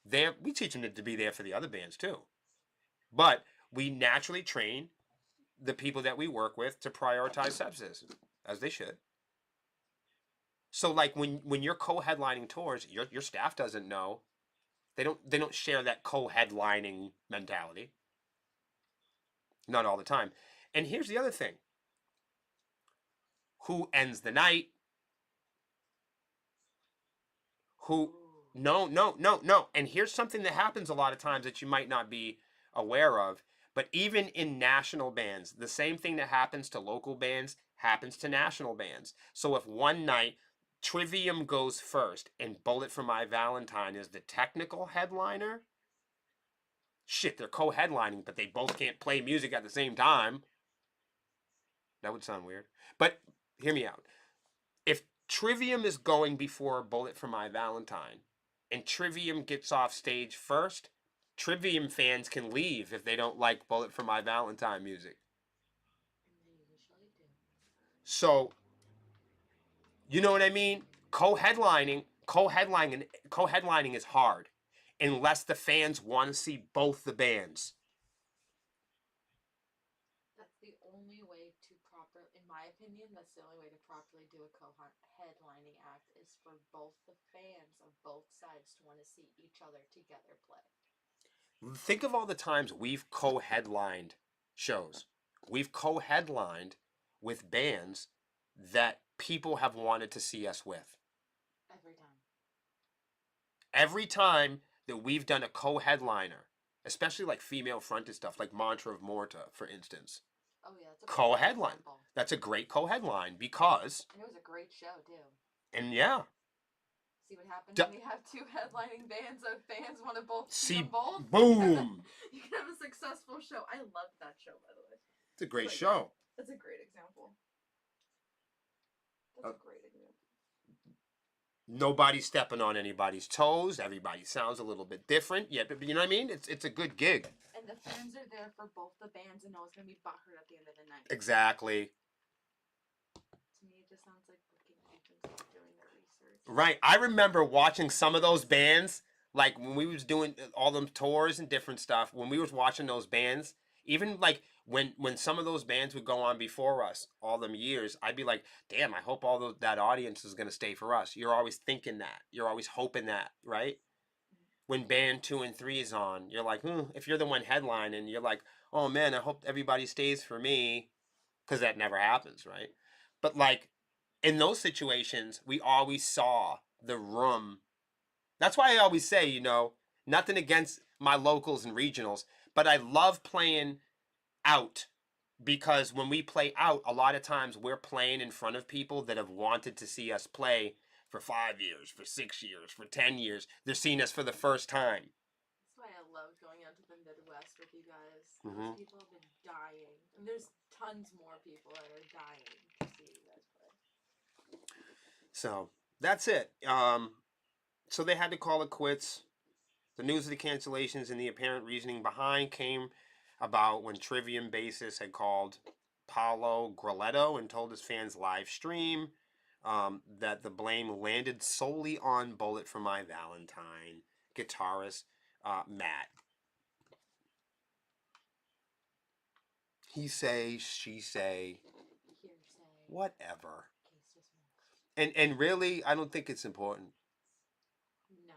there. We teach them to be there for the other bands too. But we naturally train the people that we work with to prioritize Sepsis, as they should. So like when you're co-headlining tours, your staff doesn't know. They don't share that co-headlining mentality. Not all the time. And here's the other thing. Who ends the night? Who no. And here's something that happens a lot of times that you might not be aware of. But even in national bands, the same thing that happens to local bands happens to national bands. So if one night Trivium goes first and Bullet for My Valentine is the technical headliner, shit, they're co-headlining, but they both can't play music at the same time. That would sound weird. But hear me out. If Trivium is going before Bullet for My Valentine and Trivium gets off stage first, Trivium fans can leave if they don't like Bullet for My Valentine music. And they usually do. So, you know what I mean? Co-headlining is hard unless the fans want to see both the bands. That's the only way to in my opinion, that's the only way to properly do a co-headlining act is for both the fans of both sides to want to see each other together play. Think of all the times we've co-headlined shows. We've co-headlined with bands that people have wanted to see us with. Every time. Every time that we've done a co-headliner, especially like female fronted stuff, like Mantra of Morta, for instance. Oh yeah, that's a co-headline. example. That's a great co-headline because. And it was a great show too. And yeah. See what happens when you have 2 headlining bands of fans want to both see them both? Boom! You can have a successful show. I loved that show, by the way. It's a great show. That's a great example. That's a great example. Nobody's stepping on anybody's toes. Everybody sounds a little bit different. Yeah, but you know what I mean? It's a good gig. And the fans are there for both the bands and know it's going to be butthurt at the end of the night. Exactly. To me, it just sounds like booking agents doing their research. Right. I remember watching some of those bands, like when we was doing all them tours and different stuff, when we was watching those bands, even like when some of those bands would go on before us all them years, I'd be like, damn, I hope that audience is going to stay for us. You're always thinking that. You're always hoping that, right? When band 2 and 3 is on, you're like, if you're the one headlining, you're like, oh man, I hope everybody stays for me, because that never happens, right? But like in those situations, we always saw the room. That's why I always say, you know, nothing against my locals and regionals, but I love playing out, because when we play out, a lot of times we're playing in front of people that have wanted to see us play for 5 years, for 6 years, for 10 years. They're seeing us for the first time. That's why I love going out to the Midwest with you guys. Mhm. Those people have been dying. And there's tons more people that are dying to see you guys play. So that's it. So they had to call it quits. The news of the cancellations and the apparent reasoning behind came about when Trivium bassist had called Paolo Greletto and told his fans live stream that the blame landed solely on Bullet for My Valentine guitarist Matt. He say, she say, Hearsay. whatever. Case dismissed. And really, I don't think it's important. No.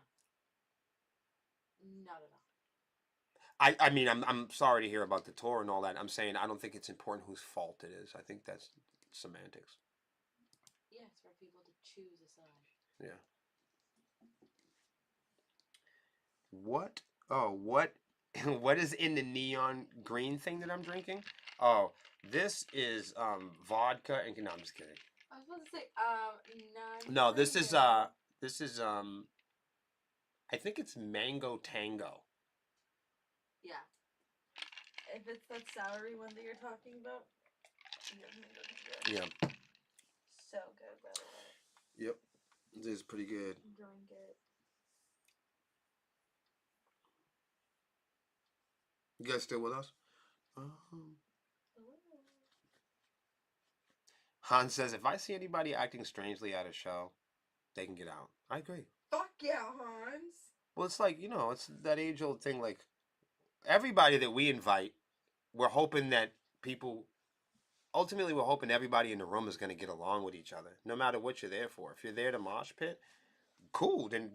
Not at all. I mean, I'm sorry to hear about the tour and all that. I'm saying I don't think it's important whose fault it is. I think that's semantics. Yeah, it's for people to choose a side. Yeah. What? Oh, what? what is in the neon green thing that I'm drinking? Oh, this is vodka and no, I'm just kidding. I was about to say, No, this is I think it's mango tango. Yeah. If it's that soury one that you're talking about, Yeah. so good, by the way. Yep. This is pretty good. Drink it. You guys still with us? Hans says, if I see anybody acting strangely at a show, they can get out. I agree. Fuck yeah, Hans. Well, it's like, it's that age-old thing. Like, everybody that we invite, we're hoping that ultimately, we're hoping everybody in the room is going to get along with each other, no matter what you're there for. If you're there to mosh pit, cool. Then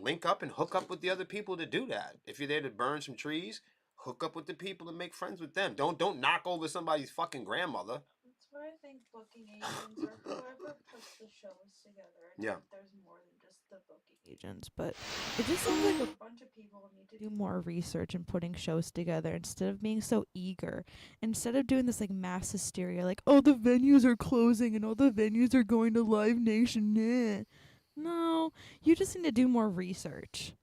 link up and hook up with the other people to do that. If you're there to burn some trees, hook up with the people and make friends with them. Don't knock over somebody's fucking grandmother. That's why I think booking agents or whoever puts the shows together. Yeah. There's more than just the booking agents, but it just seems like a bunch of people need to do more research in putting shows together instead of being so eager. Instead of doing this like mass hysteria, like, oh, the venues are closing and all the venues are going to Live Nation. Nah. No, you just need to do more research.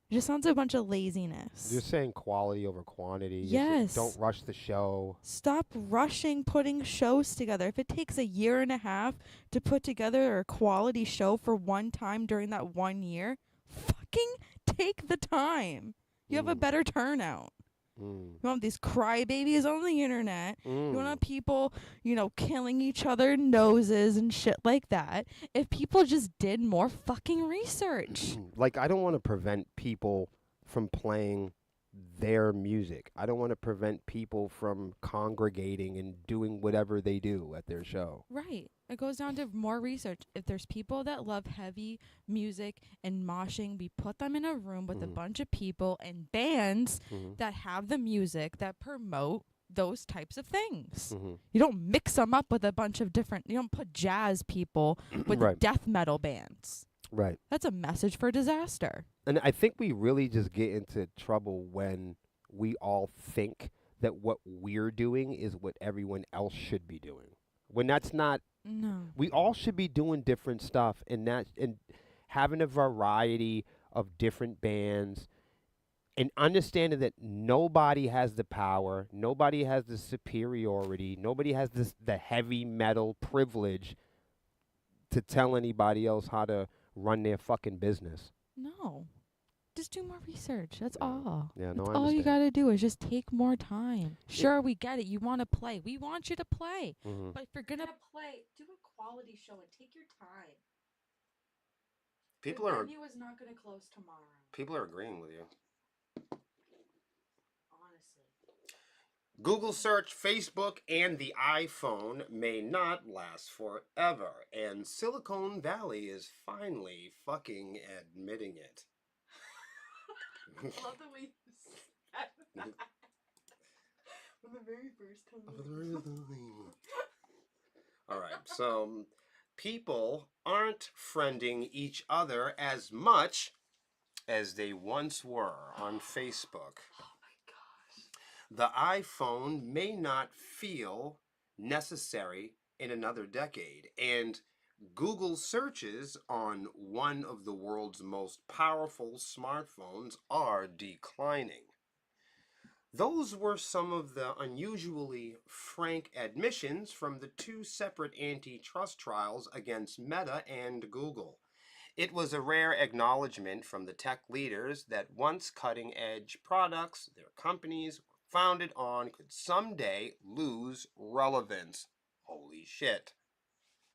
It just sounds like a bunch of laziness. You're saying quality over quantity. Yes. Don't rush the show. Stop rushing putting shows together. If it takes a year and a half to put together a quality show for one time during that 1 year, fucking take the time. You have a better turnout. You want these crybabies on the internet. You want have people, killing each other noses and shit like that. If people just did more fucking research. Like, I don't want to prevent people from playing their music. I don't want to prevent people from congregating and doing whatever they do at their show. Right. It goes down to more research. If there's people that love heavy music and moshing, we put them in a room with a bunch of people and bands that have the music that promote those types of things. You don't mix them up with a bunch of different, you don't put jazz people with Right. death metal bands. Right. That's a message for disaster. And I think we really just get into trouble when we all think that what we're doing is what everyone else should be doing. When that's not. No. We all should be doing different stuff and having a variety of different bands and understanding that nobody has the power, nobody has the superiority, nobody has the heavy metal privilege to tell anybody else how to run their fucking business. No. Just do more research. That's all. Yeah, no, That's I all you understand. got to do is just take more time. Sure, we get it. You want to play. We want you to play. But if you're going to play, do a quality show and take your time. People the are venue is not going to close tomorrow. people are agreeing with you. Honestly. Google search, Facebook, and the iPhone may not last forever, and Silicon Valley is finally fucking admitting it. I love the way you said that. For the very first time. All right, so people aren't friending each other as much as they once were on Facebook. Oh my gosh. The iPhone may not feel necessary in another decade, and Google searches on one of the world's most powerful smartphones are declining. Those were some of the unusually frank admissions from the two separate antitrust trials against Meta and Google. It was a rare acknowledgement from the tech leaders that once cutting-edge products their companies were founded on could someday lose relevance. Holy shit.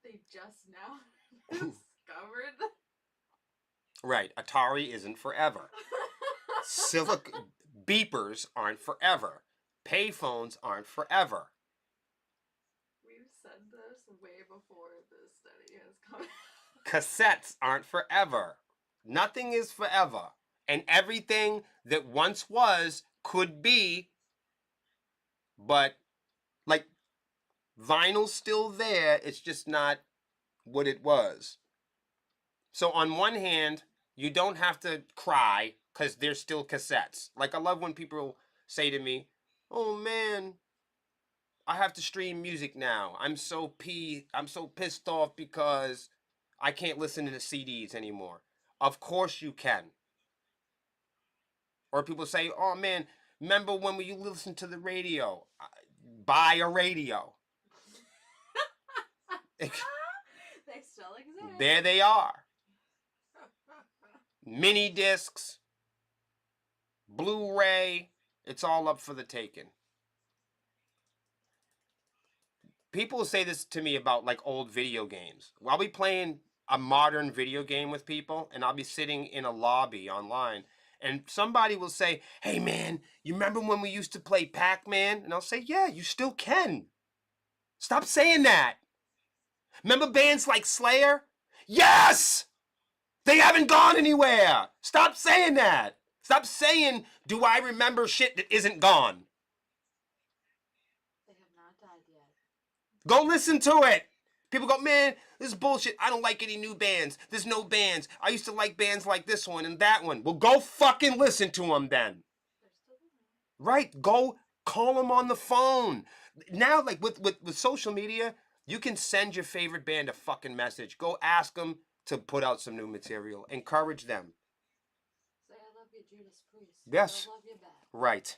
They just now discovered. Right, Atari isn't forever. Beepers aren't forever. Payphones aren't forever. We've said this way before this study has come. Cassettes aren't forever. Nothing is forever. And everything that once was could be, but like vinyl's still there. It's just not what it was. So on one hand, You don't have to cry because there's still cassettes. Like, I love when people say to me, oh man, I have to stream music now. I'm so pissed off because I can't listen to the CDs anymore. Of course you can. Or people say, oh man, remember when you listened to the radio? Buy a radio. They still exist. There they are. Mini discs, Blu-ray, it's all up for the taking. People say this to me about like old video games. I'll be playing a modern video game with people, and I'll be sitting in a lobby online, and somebody will say, hey man, you remember when we used to play Pac-Man? And I'll say, yeah, you still can. Stop saying that. Remember bands like Slayer? Yes! They haven't gone anywhere. Stop saying that. Stop saying, do I remember shit that isn't gone? They have not died yet. Go listen to it. People go, man, this is bullshit. I don't like any new bands. There's no bands. I used to like bands like this one and that one. Well, go fucking listen to them then. They're still alive. Right? Go call them on the phone. Now, like with social media, you can send your favorite band a fucking message. Go ask them to put out some new material. Encourage them. Say I love you, Judas Priest. Yes. I love you back. Right.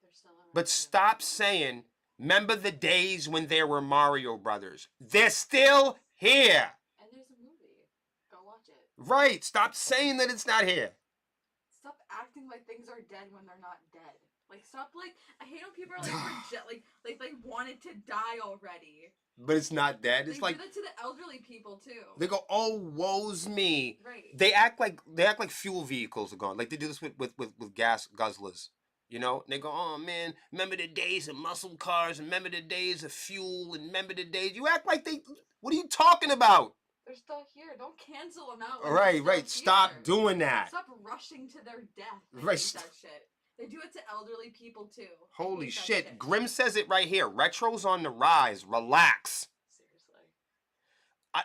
They're still around. But stop saying, remember the days when there were Mario Brothers. They're still here. And there's a movie. Go watch it. Right. Stop saying that it's not here. Stop acting like things are dead when they're not dead. Like, stop, like, I hate when people are, like, like they wanted to die already. But it's not dead. It's They like do that to the elderly people, too. they go, oh, woe's me. Right. They act like fuel vehicles are gone. Like they do this with gas guzzlers. You know? And they go, oh man, remember the days of muscle cars, remember the days of fuel, and remember the days. You act like they, what are you talking about? They're still here. Don't cancel them out. when Right, they're right. still Stop here. doing that. Stop rushing to their death. I Right, hate that shit. They do it to elderly people too. I Holy hate that shit. Grim says it right here. Retro's on the rise. Relax. Seriously.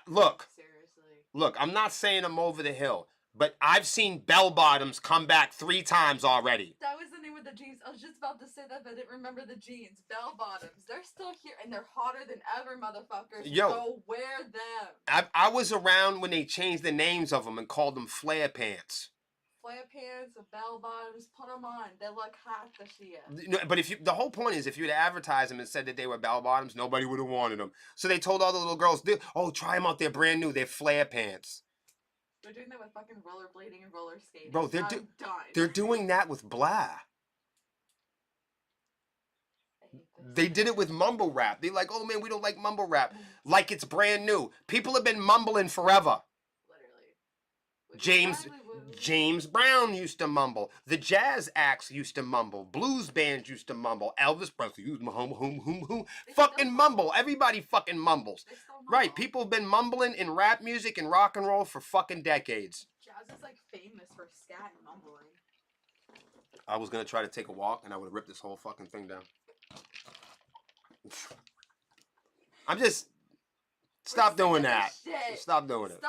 Look, Seriously. I'm not saying I'm over the hill, but I've seen bell bottoms come back 3 times already. That was the name of the jeans. I was just about to say that, but I didn't remember the jeans. Bell bottoms. They're still here, and they're hotter than ever, motherfuckers. Yo. Go wear them. I was around when they changed the names of them and called them flare pants. Flare pants, bell bottoms, put them on. They look hot this year. No, but the whole point is, if you'd advertised them and said that they were bell bottoms, nobody would have wanted them. So they told all the little girls, oh, try them out. They're brand new. They're flare pants. They're doing that with fucking rollerblading and roller skating. Bro, they're I'm done. They're doing that with blah. I hate this. They did it with mumble rap. They're like, oh man, we don't like mumble rap. Like it's brand new. People have been mumbling forever. Literally. Which is exactly what- James Brown used to mumble. The jazz acts used to mumble. Blues bands used to mumble. Elvis Presley used to hum. They Fucking still mumble. Everybody fucking mumbles. They still Right, mumble. people have been mumbling in rap music and rock and roll for fucking decades. Jazz is like famous for scat and mumbling. I was gonna try to take a walk and I would have ripped this whole fucking thing down. I'm just stop We're sick doing of that. this shit. Stop doing it.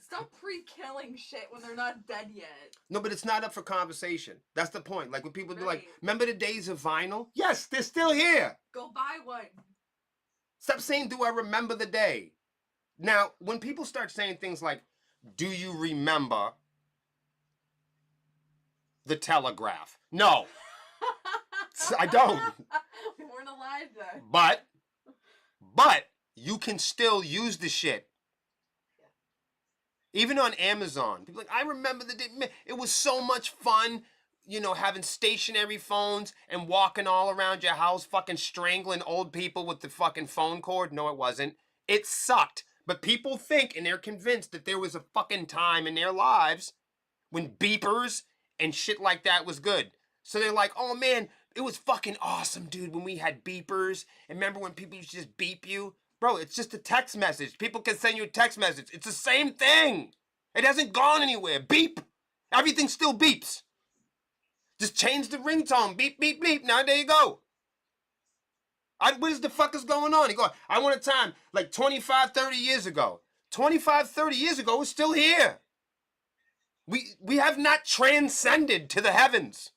Stop pre-killing shit when they're not dead yet. No, but it's not up for conversation. That's the point. Like when people do like, Right. remember the days of vinyl? Yes, they're still here. Go buy one. Stop saying, do I remember the day? Now, when people start saying things like, do you remember the telegraph? No, I don't. We weren't alive then. But you can still use the shit. Even on Amazon, people are like, I remember the day. Man, it was so much fun, you know, having stationary phones and walking all around your house, fucking strangling old people with the fucking phone cord. No, it wasn't. It sucked. But people think and they're convinced that there was a fucking time in their lives when beepers and shit like that was good. So they're like, oh man, it was fucking awesome, dude, when we had beepers. And remember when people used to just beep you? Bro, it's just a text message. People can send you a text message. It's the same thing. It hasn't gone anywhere. Beep. Everything still beeps. Just change the ringtone. Beep, beep, beep. Now there you go. What the fuck is going on? You go, I want a time like 25, 30 years ago. 25, 30 years ago, it's still here. We have not transcended to the heavens.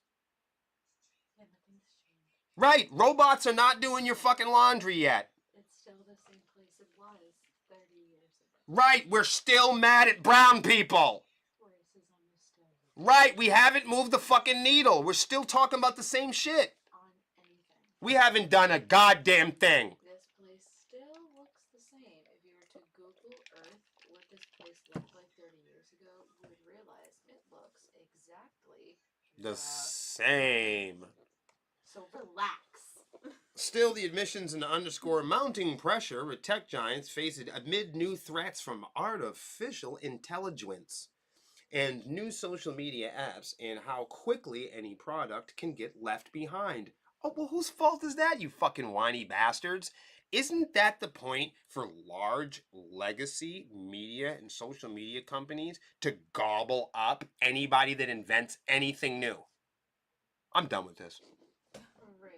Yeah, nothing's changed. Right. Robots are not doing your fucking laundry yet. It's still the same place it was 30 years ago. Right. We're still mad at brown people. Racism is still Right. We haven't moved the fucking needle. We're still talking about the same shit. on anything. We haven't done a goddamn thing. This place still looks the same. If you were to Google Earth, what this place looked like 30 years ago, you would realize it looks exactly The same. So relax. Still, the admissions and underscore mounting pressure with tech giants face it amid new threats from artificial intelligence and new social media apps and how quickly any product can get left behind. Oh, well, whose fault is that, you fucking whiny bastards? Isn't that the point for large legacy media and social media companies to gobble up anybody that invents anything new? I'm done with this. Right.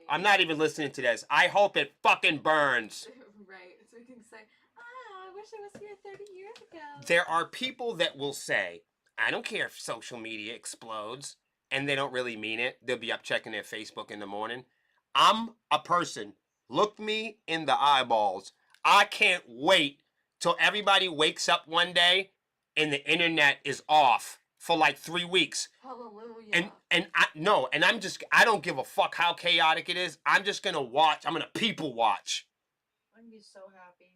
I'm not even listening to this. I hope it fucking burns. Right. So we can say, I wish I was here 30 years ago. There are people that will say, I don't care if social media explodes, and they don't really mean it. They'll be up checking their Facebook in the morning. I'm a person. Look me in the eyeballs. I can't wait till everybody wakes up one day and the internet is off for like 3 weeks. Hallelujah. I don't give a fuck how chaotic it is. I'm just gonna watch. I'm gonna people watch. I'm gonna be so happy.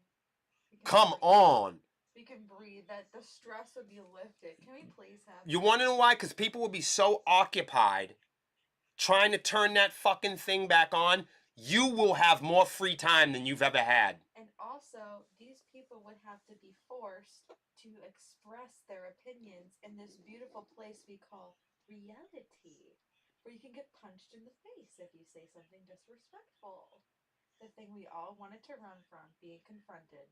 Come on. We can breathe. That the stress would be lifted. Can we please have? You want to know why? Because people will be so occupied trying to turn that fucking thing back on. You will have more free time than you've ever had. And also, these people would have to be forced to express their opinions in this beautiful place we call reality, where you can get punched in the face if you say something disrespectful. The thing we all wanted to run from, being confronted.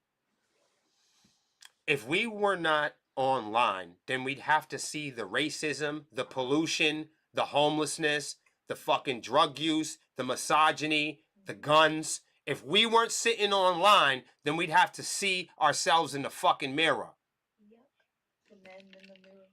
If we were not online, then we'd have to see the racism, the pollution, the homelessness, the fucking drug use, the misogyny, the guns. If we weren't sitting online, then we'd have to see ourselves in the fucking mirror. Yep. The men in the mirror.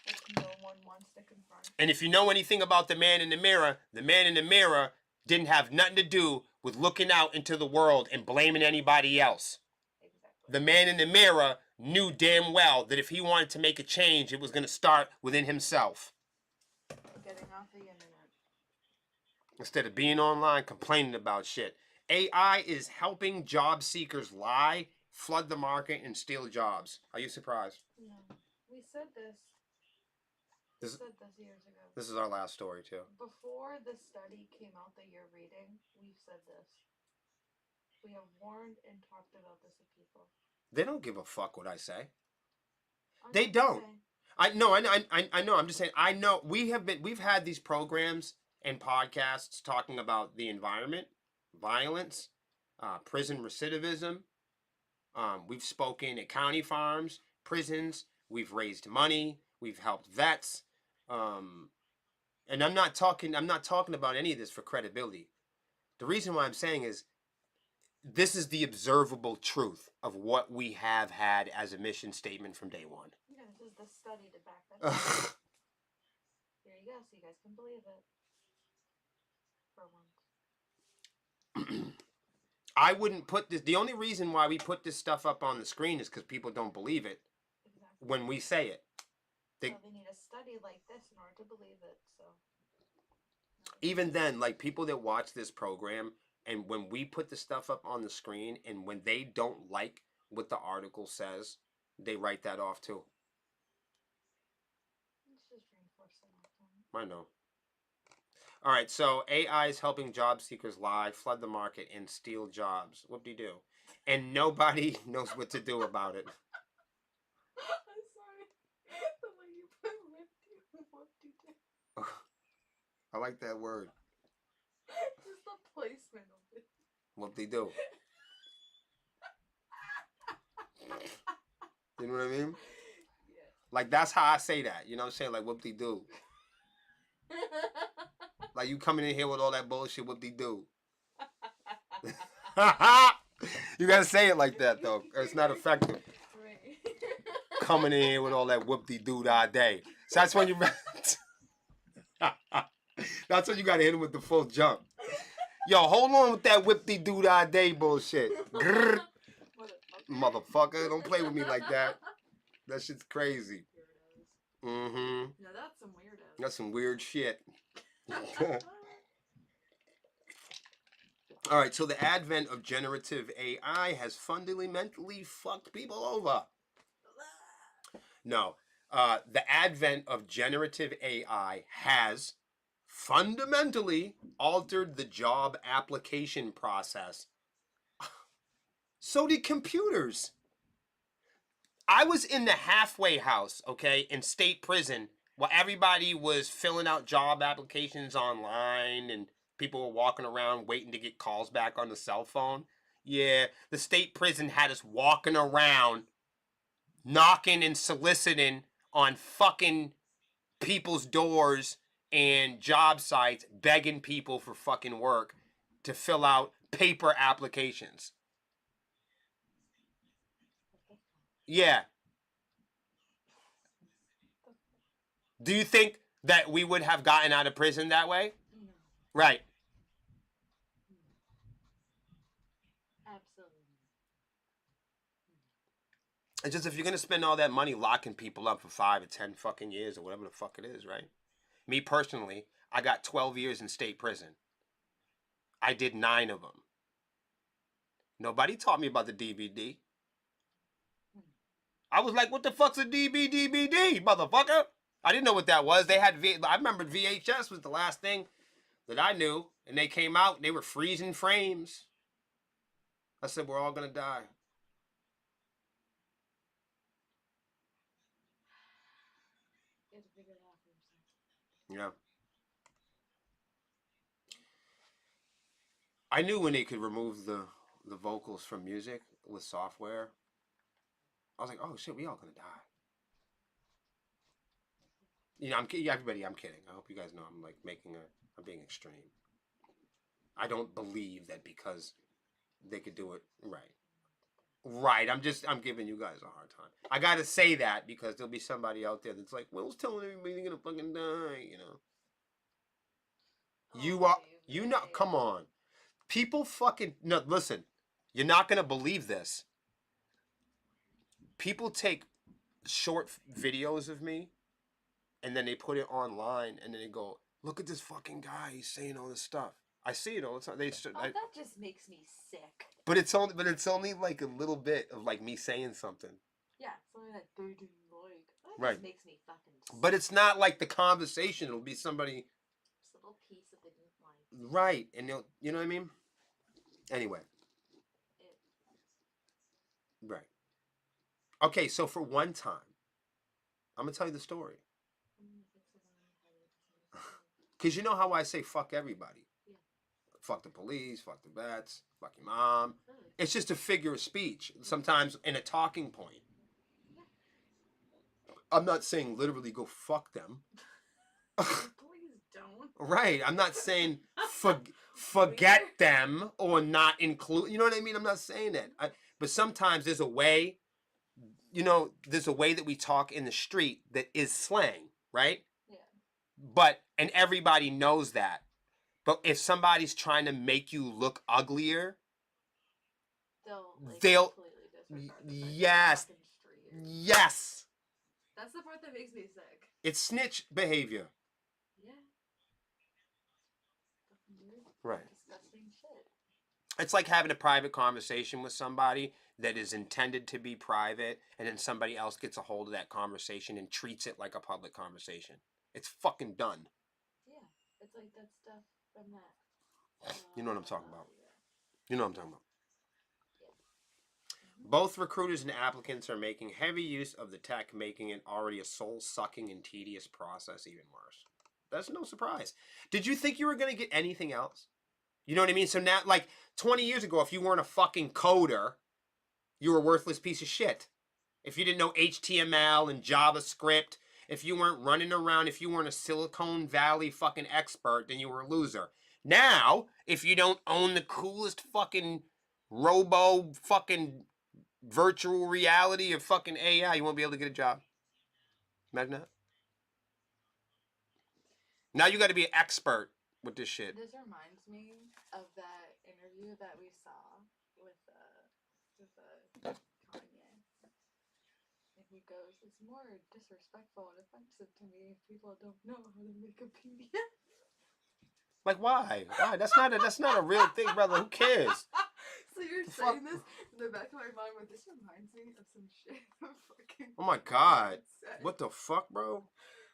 Which no one wants to confront. And if you know anything about the man in the mirror didn't have nothing to do with looking out into the world and blaming anybody else. Exactly. The man in the mirror knew damn well that if he wanted to make a change, it was going to start within himself. Getting off the internet. Instead of being online complaining about shit. AI is helping job seekers lie, flood the market, and steal jobs. Are you surprised? No. We said this. We This- said this years ago. This is our last story, too. Before the study came out that you're reading, we've said this. We have warned and talked about this to people. They don't give a fuck what I say. I'm They not don't. saying- I know. I'm just saying. I know. We've had these programs and podcasts talking about the environment, violence, prison recidivism. We've spoken at county farms, prisons. We've raised money. We've helped vets. And I'm not talking about any of this for credibility. The reason why I'm saying is this is the observable truth of what we have had as a mission statement from day one. Yeah, this is the study to back that up. Here you go, so you guys can believe it. For once. I wouldn't put this. The only reason why we put this stuff up on the screen is because people don't believe it Exactly. when we say it. They, So they need a study like this in order to believe it, so. even then, like people that watch this program, and when we put the stuff up on the screen, and when they don't like what the article says, they write that off too. It's just reinforcing that point. I know. All right, so AI is helping job seekers lie, flood the market, and steal jobs. Whoop-de-doo. And nobody knows what to do about it. I'm sorry. The way you put whoop-de-doo. I like that word. Just the placement of it. Whoop-de-doo. You know what I mean? Yeah. Like, that's how I say that. You know what I'm saying? Like, whoop-de-doo. Like, you coming in here with all that bullshit, whoop-de-doo. You gotta say it like that, though, or it's not effective. Right. coming in here with all that whoop-de-doo-dah day. So that's when you... That's when you gotta hit him with the full jump. Yo, hold on with that whip-de-doo-dah day bullshit. Grrr. Motherfucker, don't play with me like that. That shit's crazy. Weirdos. Mm-hmm. No, that's some weirdos. That's some weird shit. All right, so the advent of generative AI has fundamentally fucked people over. No, the advent of generative AI has fundamentally altered the job application process. So did computers. I was in the halfway house, okay, in state prison, while everybody was filling out job applications online and people were walking around waiting to get calls back on the cell phone. Yeah, the state prison had us walking around, knocking and soliciting on fucking people's doors and job sites, begging people for fucking work to fill out paper applications. Yeah. Do you think that we would have gotten out of prison that way? No. Right. Absolutely. It's just if you're going to spend all that money locking people up for 5 or 10 fucking years or whatever the fuck it is, right? Me personally, I got 12 years in state prison. I did 9 of them. Nobody taught me about the DVD. I was like, what the fuck's a DVD, motherfucker? I didn't know what that was. They had, I remember VHS was the last thing that I knew. And they came out and they were freezing frames. I said, we're all going to die. You have to figure it out for yourself. Yeah. I knew when they could remove the vocals from music with software. I was like, oh shit, we all gonna die. You know, everybody, I'm kidding. I hope you guys know I'm like I'm being extreme. I don't believe that because they could do it right. Right, I'm giving you guys a hard time. I gotta say that because there'll be somebody out there that's like, Will's telling everybody they're gonna fucking die, you know. You are, you know, come on. People fucking, no, listen, you're not gonna believe this. People take short videos of me and then they put it online and then they go, look at this fucking guy, he's saying all this stuff. I see it all the time. That just makes me sick. But it's only like a little bit of like me saying something. Yeah, something that they didn't like. That Right. just makes me fucking sick. But it's not like the conversation. It'll be somebody. Just a little piece that they didn't like. Right. And they'll, you know what I mean? Anyway. Right. Okay, so for one time, I'm going to tell you the story. Because you know how I say fuck everybody. Yeah. Fuck the police, fuck the vets, fuck your mom. Really? It's just a figure of speech, sometimes in a talking point. I'm not saying literally go fuck them. Please don't. Right. I'm not saying forget them or not include. You know what I mean? I'm not saying that. But sometimes there's a way, you know, there's a way that we talk in the street that is slang, right? Yeah. And everybody knows that. But if somebody's trying to make you look uglier, they'll completely disregard the fact yes. that you're fucking street. Yes. That's the part that makes me sick. It's snitch behavior. Yeah. Fucking weird. Right. Disgusting shit. It's like having a private conversation with somebody that is intended to be private, and then somebody else gets a hold of that conversation and treats it like a public conversation. It's fucking done. Yeah. It's like that stuff from that. You know what I'm talking about. Yeah. You know what I'm talking about. Both recruiters and applicants are making heavy use of the tech, making it already a soul-sucking and tedious process even worse. That's no surprise. Did you think you were going to get anything else? You know what I mean? So now, like 20 years ago, if you weren't a fucking coder, you were a worthless piece of shit. If you didn't know HTML and JavaScript, if you weren't running around, if you weren't a Silicon Valley fucking expert, then you were a loser. Now, if you don't own the coolest fucking robo fucking virtual reality of fucking AI, you won't be able to get a job. Imagine that. Now you got to be an expert with this shit. This reminds me of that interview that we saw with Kanye. And he goes, "It's more disrespectful and offensive to me if people don't know how to make a PDF." Like, why? Why? That's not a real thing, brother. Who cares? So you're The saying fuck? this in the back of my mind, but this reminds me of some shit. Fucking. Oh my God. said. What the fuck, bro?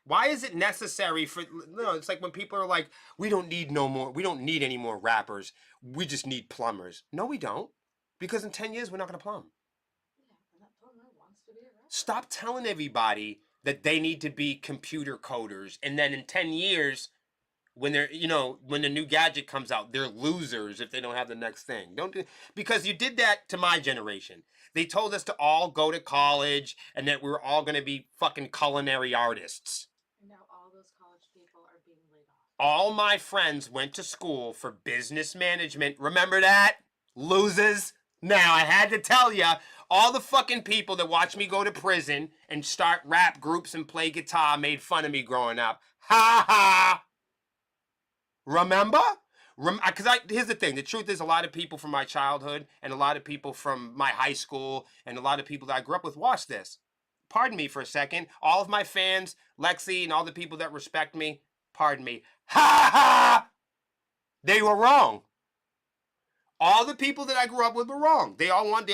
Why is it necessary for no, it's like when people are like, we don't need any more rappers. We just need plumbers. No, we don't. Because in 10 years we're not gonna plumb. Yeah, and that plumber wants to be a rapper. Stop telling everybody that they need to be computer coders, and then in 10 years, when they're when the new gadget comes out, they're losers if they don't have the next thing. Don't do because you did that to my generation. They told us to all go to college and that we were all gonna be fucking culinary artists. And now all those college people are being laid off. All my friends went to school for business management. Remember that? Losers. Now, I had to tell ya, all the fucking people that watched me go to prison and start rap groups and play guitar made fun of me growing up. Ha ha! Remember? Because here's the thing. The truth is a lot of people from my childhood and a lot of people from my high school and a lot of people that I grew up with watch this. Pardon me for a second. All of my fans, Lexi, and all the people that respect me, pardon me. Ha ha! They were wrong. All the people that I grew up with were wrong. They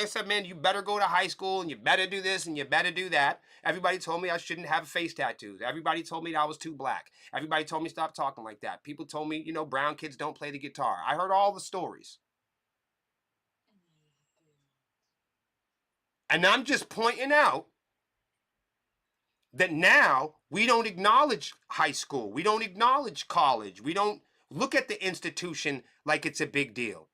said, man, you better go to high school and you better do this and you better do that. Everybody told me I shouldn't have face tattoos. Everybody told me that I was too black. Everybody told me stop talking like that. People told me, brown kids don't play the guitar. I heard all the stories. And I'm just pointing out that now we don't acknowledge high school. We don't acknowledge college. We don't look at the institution like it's a big deal.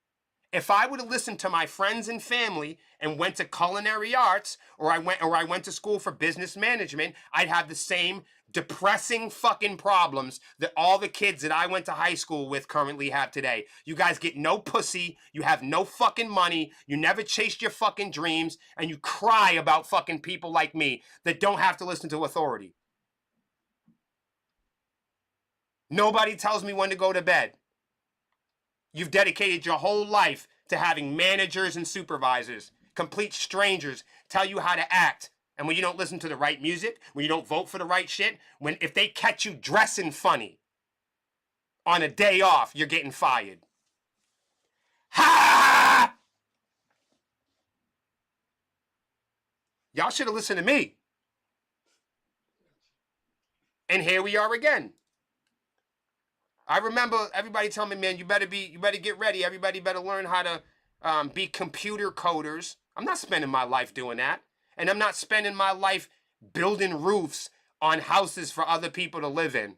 If I would have listened to my friends and family and went to culinary arts or I went to school for business management, I'd have the same depressing fucking problems that all the kids that I went to high school with currently have today. You guys get no pussy, you have no fucking money, you never chased your fucking dreams, and you cry about fucking people like me that don't have to listen to authority. Nobody tells me when to go to bed. You've dedicated your whole life to having managers and supervisors, complete strangers, tell you how to act. And when you don't listen to the right music, when you don't vote for the right shit, if they catch you dressing funny on a day off, you're getting fired. Ha! Y'all should have listened to me. And here we are again. I remember everybody telling me, man, you better get ready. Everybody better learn how to be computer coders. I'm not spending my life doing that. And I'm not spending my life building roofs on houses for other people to live in.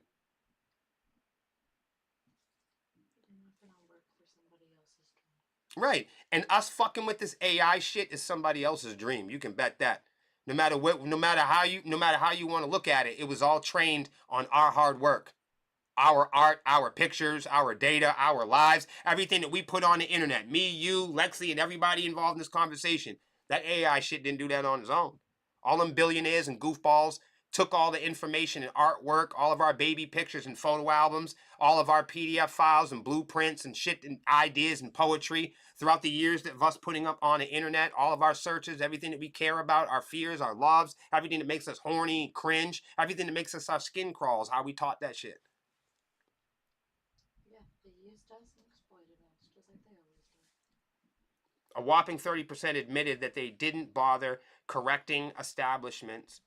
You're not gonna work for somebody else's dream. Right. And us fucking with this AI shit is somebody else's dream. You can bet that. No matter how you want to look at it, it was all trained on our hard work. Our art, our pictures, our data, our lives, everything that we put on the internet. Me, you, Lexi, and everybody involved in this conversation. That AI shit didn't do that on its own. All them billionaires and goofballs took all the information and artwork, all of our baby pictures and photo albums, all of our PDF files and blueprints and shit and ideas and poetry throughout the years of us putting up on the internet, all of our searches, everything that we care about, our fears, our loves, everything that makes us horny and cringe, everything that makes us our skin crawls, how we taught that shit. Yeah, they used us and exploited us, just like they always do. A whopping 30% admitted that they didn't bother correcting establishments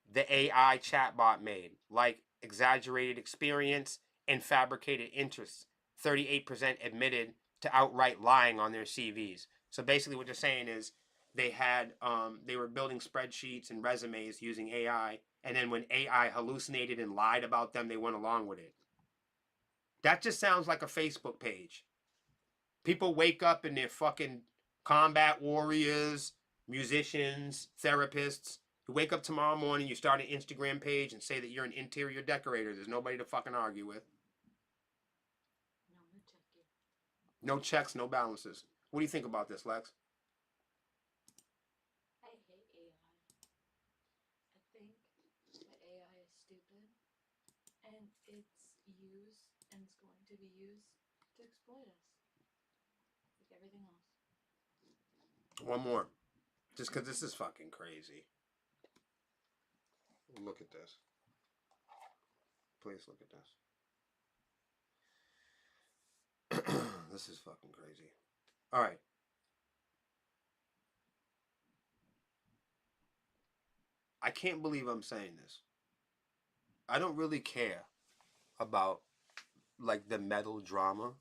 the AI chatbot made, like exaggerated experience and fabricated interests. 38% admitted to outright lying on their CVs. So basically what they're saying is they were building spreadsheets and resumes using AI, and then when AI hallucinated and lied about them, they went along with it. That just sounds like a Facebook page. People wake up and they're fucking combat warriors, musicians, therapists. You wake up tomorrow morning, you start an Instagram page and say that you're an interior decorator. There's nobody to fucking argue with. No checking. No checks, no balances. What do you think about this, Lex? And it's used, and it's going to be used to exploit us. Like everything else. One more. Just because this is fucking crazy. Look at this. Please look at this. This is fucking crazy. All right. I can't believe I'm saying this. I don't really care about like the metal drama,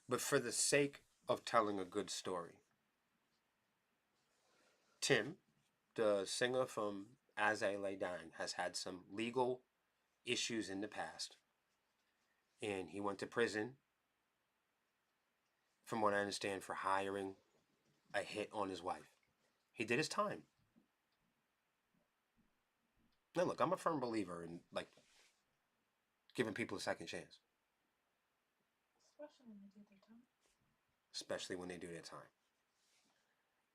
but for the sake of telling a good story. Tim, the singer from As I Lay Dying, has had some legal issues in the past. And he went to prison, from what I understand, for hiring a hit on his wife. He did his time. Now look, I'm a firm believer in like giving people a second chance. Especially when they do their time. Especially when they do their time.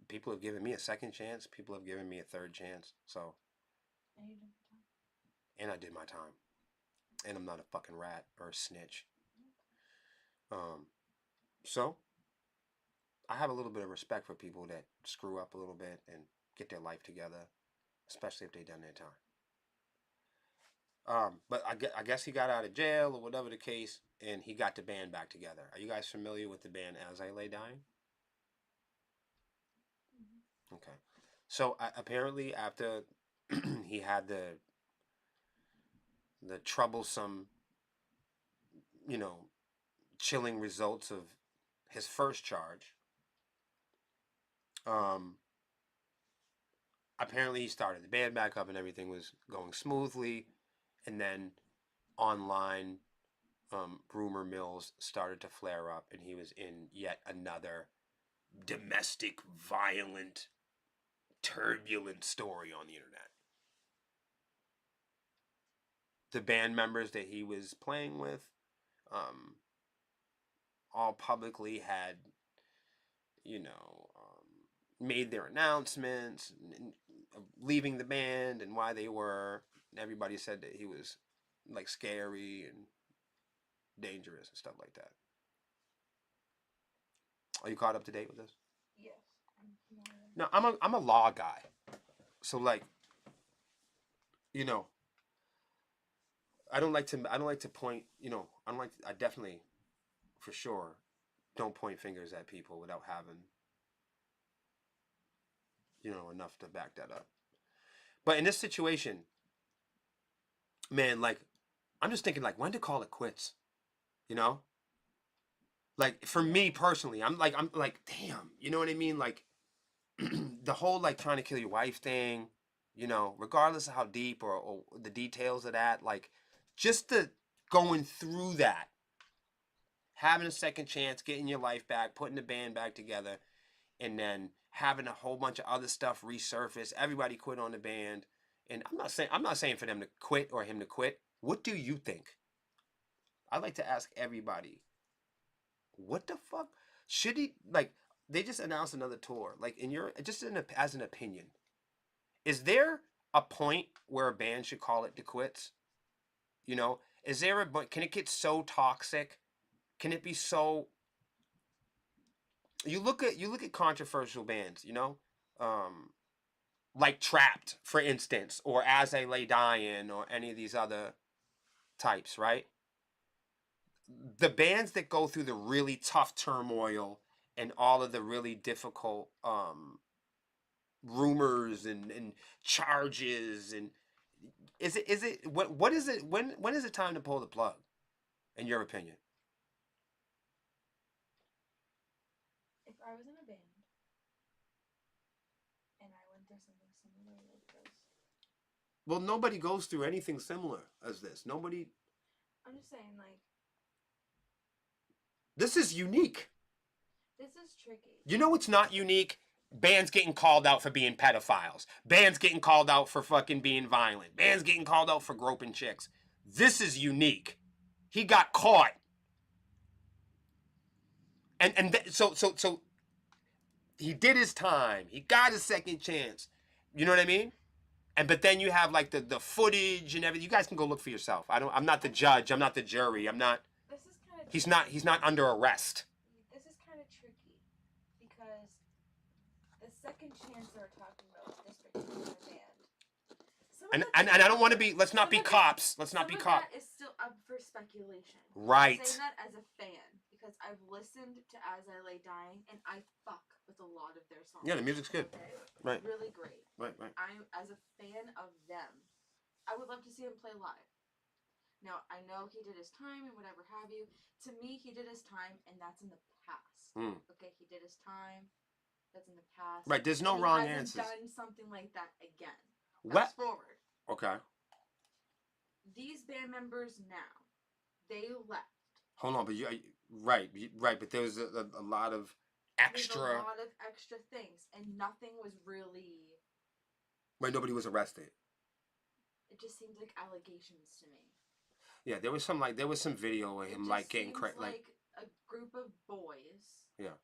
People have given me a second chance. People have given me a third chance. So. And you did your time. And I did my time. And I'm not a fucking rat or a snitch. So I have a little bit of respect for people that screw up a little bit and get their life together, especially if they've done their time. But I guess he got out of jail or whatever the case, and he got the band back together. Are you guys familiar with the band As I Lay Dying? Mm-hmm. Okay. So apparently after he had the troublesome, chilling results of his first charge, apparently he started the band back up and everything was going smoothly, and then online rumor mills started to flare up, and he was in yet another domestic, violent, turbulent story on the internet. The band members that he was playing with all publicly had, made their announcements, leaving the band and why they were. Everybody said that he was like scary and dangerous and stuff like that. Are you caught up to date with this? Yes. No, I'm a law guy, so like, I don't like to point, I definitely, for sure, don't point fingers at people without having, enough to back that up. But in this situation, man, like, I'm just thinking like when to call it quits, Like for me personally, I'm like, damn, you know what I mean? Like the whole like trying to kill your wife thing, regardless of how deep or the details of that, like just the going through that, having a second chance, getting your life back, putting the band back together, and then having a whole bunch of other stuff resurface. Everybody quit on the band, and I'm not saying for them to quit or him to quit. What do you think? I'd like to ask everybody, what the fuck should he like? They just announced another tour. Like as an opinion, is there a point where a band should call it to quits? Is there can it get so toxic? Can it be so? You look at controversial bands, like Trapped, for instance, or As I Lay Dying, or any of these other types, right? The bands that go through the really tough turmoil and all of the really difficult rumors and charges, and is it what is it, when is it time to pull the plug, in your opinion? If I was in a band and I went through something similar like this. Well, nobody goes through anything similar as this. Nobody. I'm just saying, like, this is unique. This is tricky. You know what's not unique? Bands getting called out for being pedophiles. Bands getting called out for fucking being violent. Bands getting called out for groping chicks. This is unique. He got caught. So he did his time. He got his second chance. You know what I mean? but then you have like the footage and everything. You guys can go look for yourself. I'm not the judge. I'm not the jury. I'm not. This is kind of. He's not under arrest. This is kind of tricky because the second chance they were talking about with this particular band. And I don't want to be. Let's not be cops. Let's not be cops. That is still up for speculation. Right. I'm saying that as a fan because I've listened to As I Lay Dying and I fuck with a lot of their songs. Yeah, the music's good. Okay? Right. Really great. Right. I'm as a fan of them, I would love to see him play live. Now I know he did his time and whatever have you. To me, he did his time, and that's in the past. Okay, he did his time. That's in the past. Right. There's no and wrong he hasn't answers. done something like that again. What? Fast forward. Okay. These band members now, they left. Hold on, but right, but there was a lot of extra. There's a lot of extra things, and nothing was really. Right, nobody was arrested. It just seemed like allegations to me. Yeah, there was some video of him like getting like a group of boys. Yeah.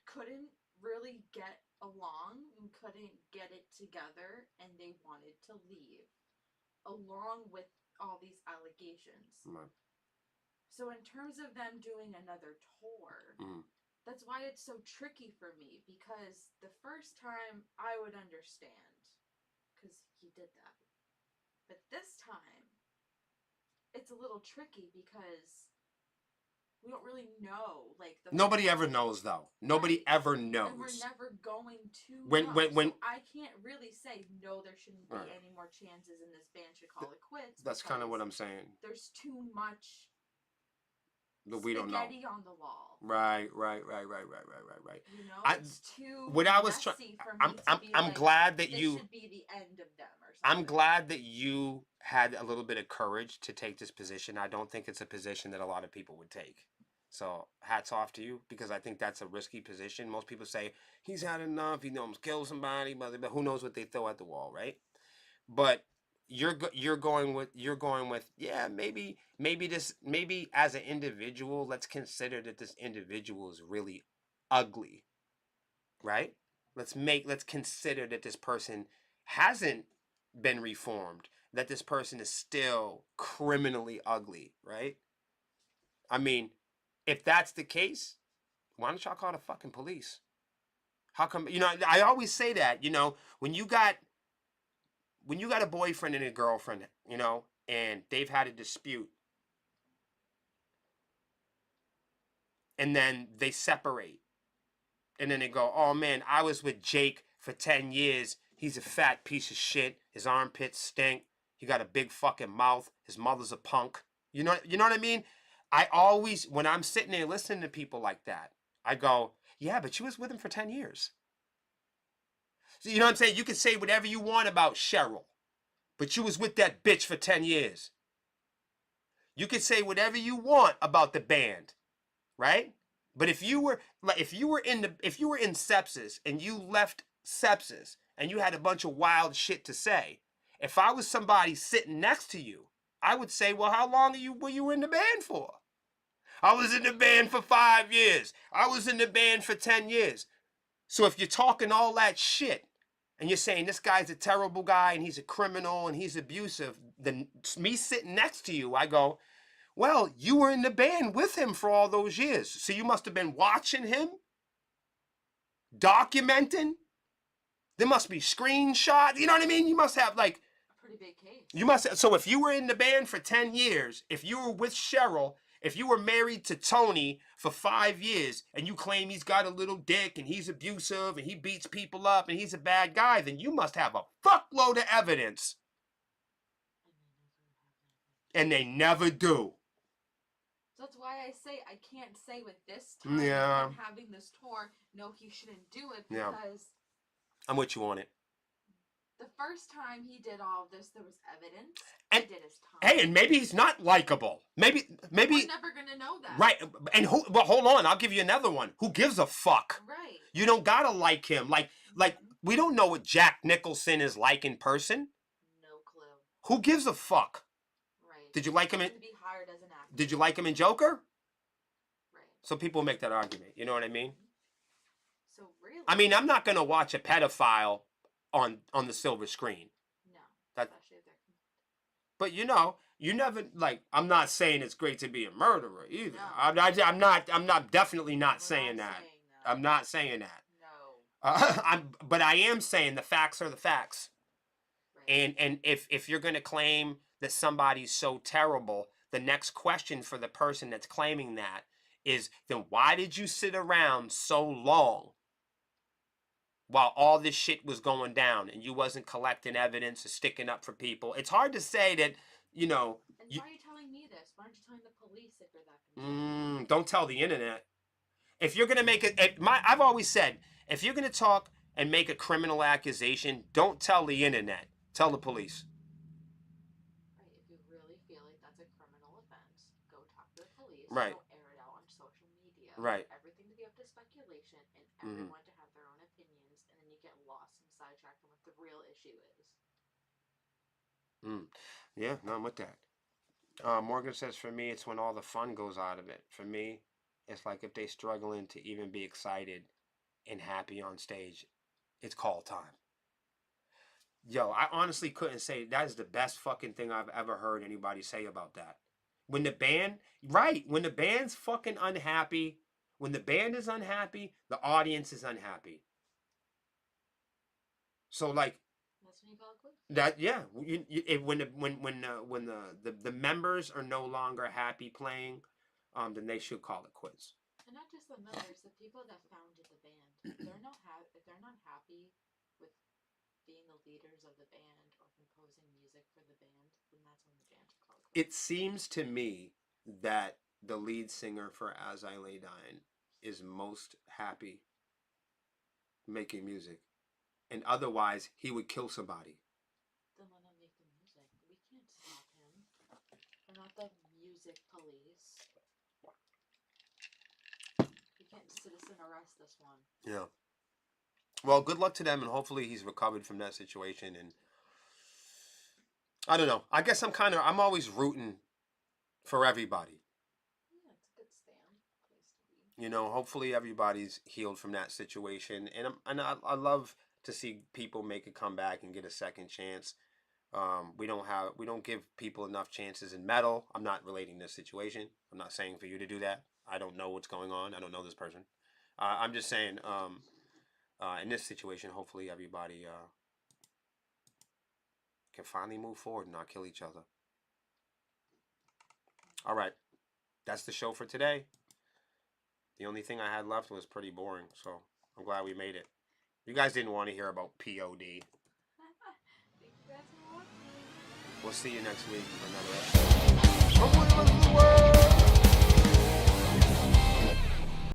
Couldn't really get along and couldn't get it together, and they wanted to leave, along with all these allegations. Right. So in terms of them doing another tour, that's why it's so tricky for me, because the first time I would understand, because he did that. But this time, it's a little tricky because we don't really know. Like Nobody ever knows, though. Nobody ever knows. And we're never going to when so I can't really say, no, there shouldn't be any more chances and this band should call it quits. That's kind of what I'm saying. There's too much that we don't know. Spaghetti on the wall. Right. You know, it's too what I was messy for me I'm like, glad that this you. should be the end of them or something. I'm glad that you had a little bit of courage to take this position. I don't think it's a position that a lot of people would take. So hats off to you, because I think that's a risky position. Most people say he's had enough. He almost killed somebody, but who knows what they throw at the wall, right? But you're going with yeah, maybe as an individual, let's consider that this individual is really ugly, right? Let's consider that this person hasn't been reformed, that this person is still criminally ugly, right? I mean, if that's the case, why don't y'all call the fucking police? How come, I always say that, when you got a boyfriend and a girlfriend, and they've had a dispute, and then they separate, and then they go, oh man, I was with Jake for 10 years. He's a fat piece of shit. His armpits stink. He got a big fucking mouth. His mother's a punk. You know what I mean? I always, when I'm sitting there listening to people like that, I go, yeah, but you was with him for 10 years. So, you know what I'm saying? You can say whatever you want about Cheryl, but you was with that bitch for 10 years. You can say whatever you want about the band, right? But if you were in Sepsis and you left Sepsis and you had a bunch of wild shit to say, if I was somebody sitting next to you, I would say, well, how long were you in the band for? I was in the band for 5 years. I was in the band for 10 years. So if you're talking all that shit and you're saying this guy's a terrible guy and he's a criminal and he's abusive, then me sitting next to you, I go, well, you were in the band with him for all those years. So you must have been watching him, documenting. There must be screenshots. You know what I mean? You must have like pretty big case. So if you were in the band for 10 years, if you were with Cheryl, if you were married to Tony for 5 years and you claim he's got a little dick and he's abusive and he beats people up and he's a bad guy, then you must have a fuckload of evidence. And they never do. So that's why I say I can't say with this time and having this tour, no, he shouldn't do it because I'm with you on it. the first time he did all of this, there was evidence. And he did his time. hey, and maybe he's not likable. Maybe we're never gonna know that. Right. And but hold on, I'll give you another one. Who gives a fuck? Right. You don't gotta like him. Like we don't know what Jack Nicholson is like in person. No clue. Who gives a fuck? Right. Did you like him to be hired as an actor. Did you like him in Joker? Right. So people make that argument. You know what I mean? So really. I mean, I'm not gonna watch a pedophile on the silver screen. No. But you know, you never like. I'm not saying it's great to be a murderer either. No. I'm not. Definitely not We're saying not that. saying that. I'm not saying that. No. But I am saying the facts are the facts. Right. And if you're gonna claim that somebody's so terrible, the next question for the person that's claiming that is, then why did you sit around so long while all this shit was going down and you wasn't collecting evidence or sticking up for people? It's hard to say that, you know. And You, why are you telling me this? Why aren't you telling the police if you're that concerned? don't tell the internet. If you're gonna make it, I've always said, if you're gonna talk and make a criminal accusation, don't tell the internet. Tell the police. Right. If you really feel like that's a criminal offense, go talk to the police. Right. Don't air it out on social media. Right. For everything to be up to speculation and Mhm. everyone to have their own opinions, and then you get lost and sidetracked on what the real issue is. Yeah, no, I'm with that. Morgan says, for me, it's when all the fun goes out of it. For me, it's like if they struggling to even be excited and happy on stage, it's call time. Yo, I honestly couldn't say that is the best fucking thing I've ever heard anybody say about that. When the band, right, when the band's fucking unhappy, when the band is unhappy, the audience is unhappy. So like That's when you call it quits. that, yeah. When the members are no longer happy playing, then they should call it quits. And not just the members, the people that founded the band. If they're not happy with being the leaders of the band or composing music for the band, then that's when the band should call it It quits. seems to me that the lead singer for As I Lay Dying is most happy making music, and otherwise he would kill somebody. Then let him make the music. We can't stop him. We're not the music police. We can't citizen arrest this one. Yeah. Well, good luck to them, and hopefully he's recovered from that situation. And I don't know. I guess I'm always rooting for everybody. Yeah, it's a good place to be. You know, hopefully everybody's healed from that situation, and I love to see people make a comeback and get a second chance. We don't give people enough chances in metal. I'm not relating this situation. I'm not saying for you to do that. I don't know what's going on. I don't know this person. I'm just saying, in this situation, hopefully everybody can finally move forward and not kill each other. All right, that's the show for today. The only thing I had left was pretty boring, so I'm glad we made it. You guys didn't want to hear about POD. Thank you guys for watching. We'll see you next week for another episode.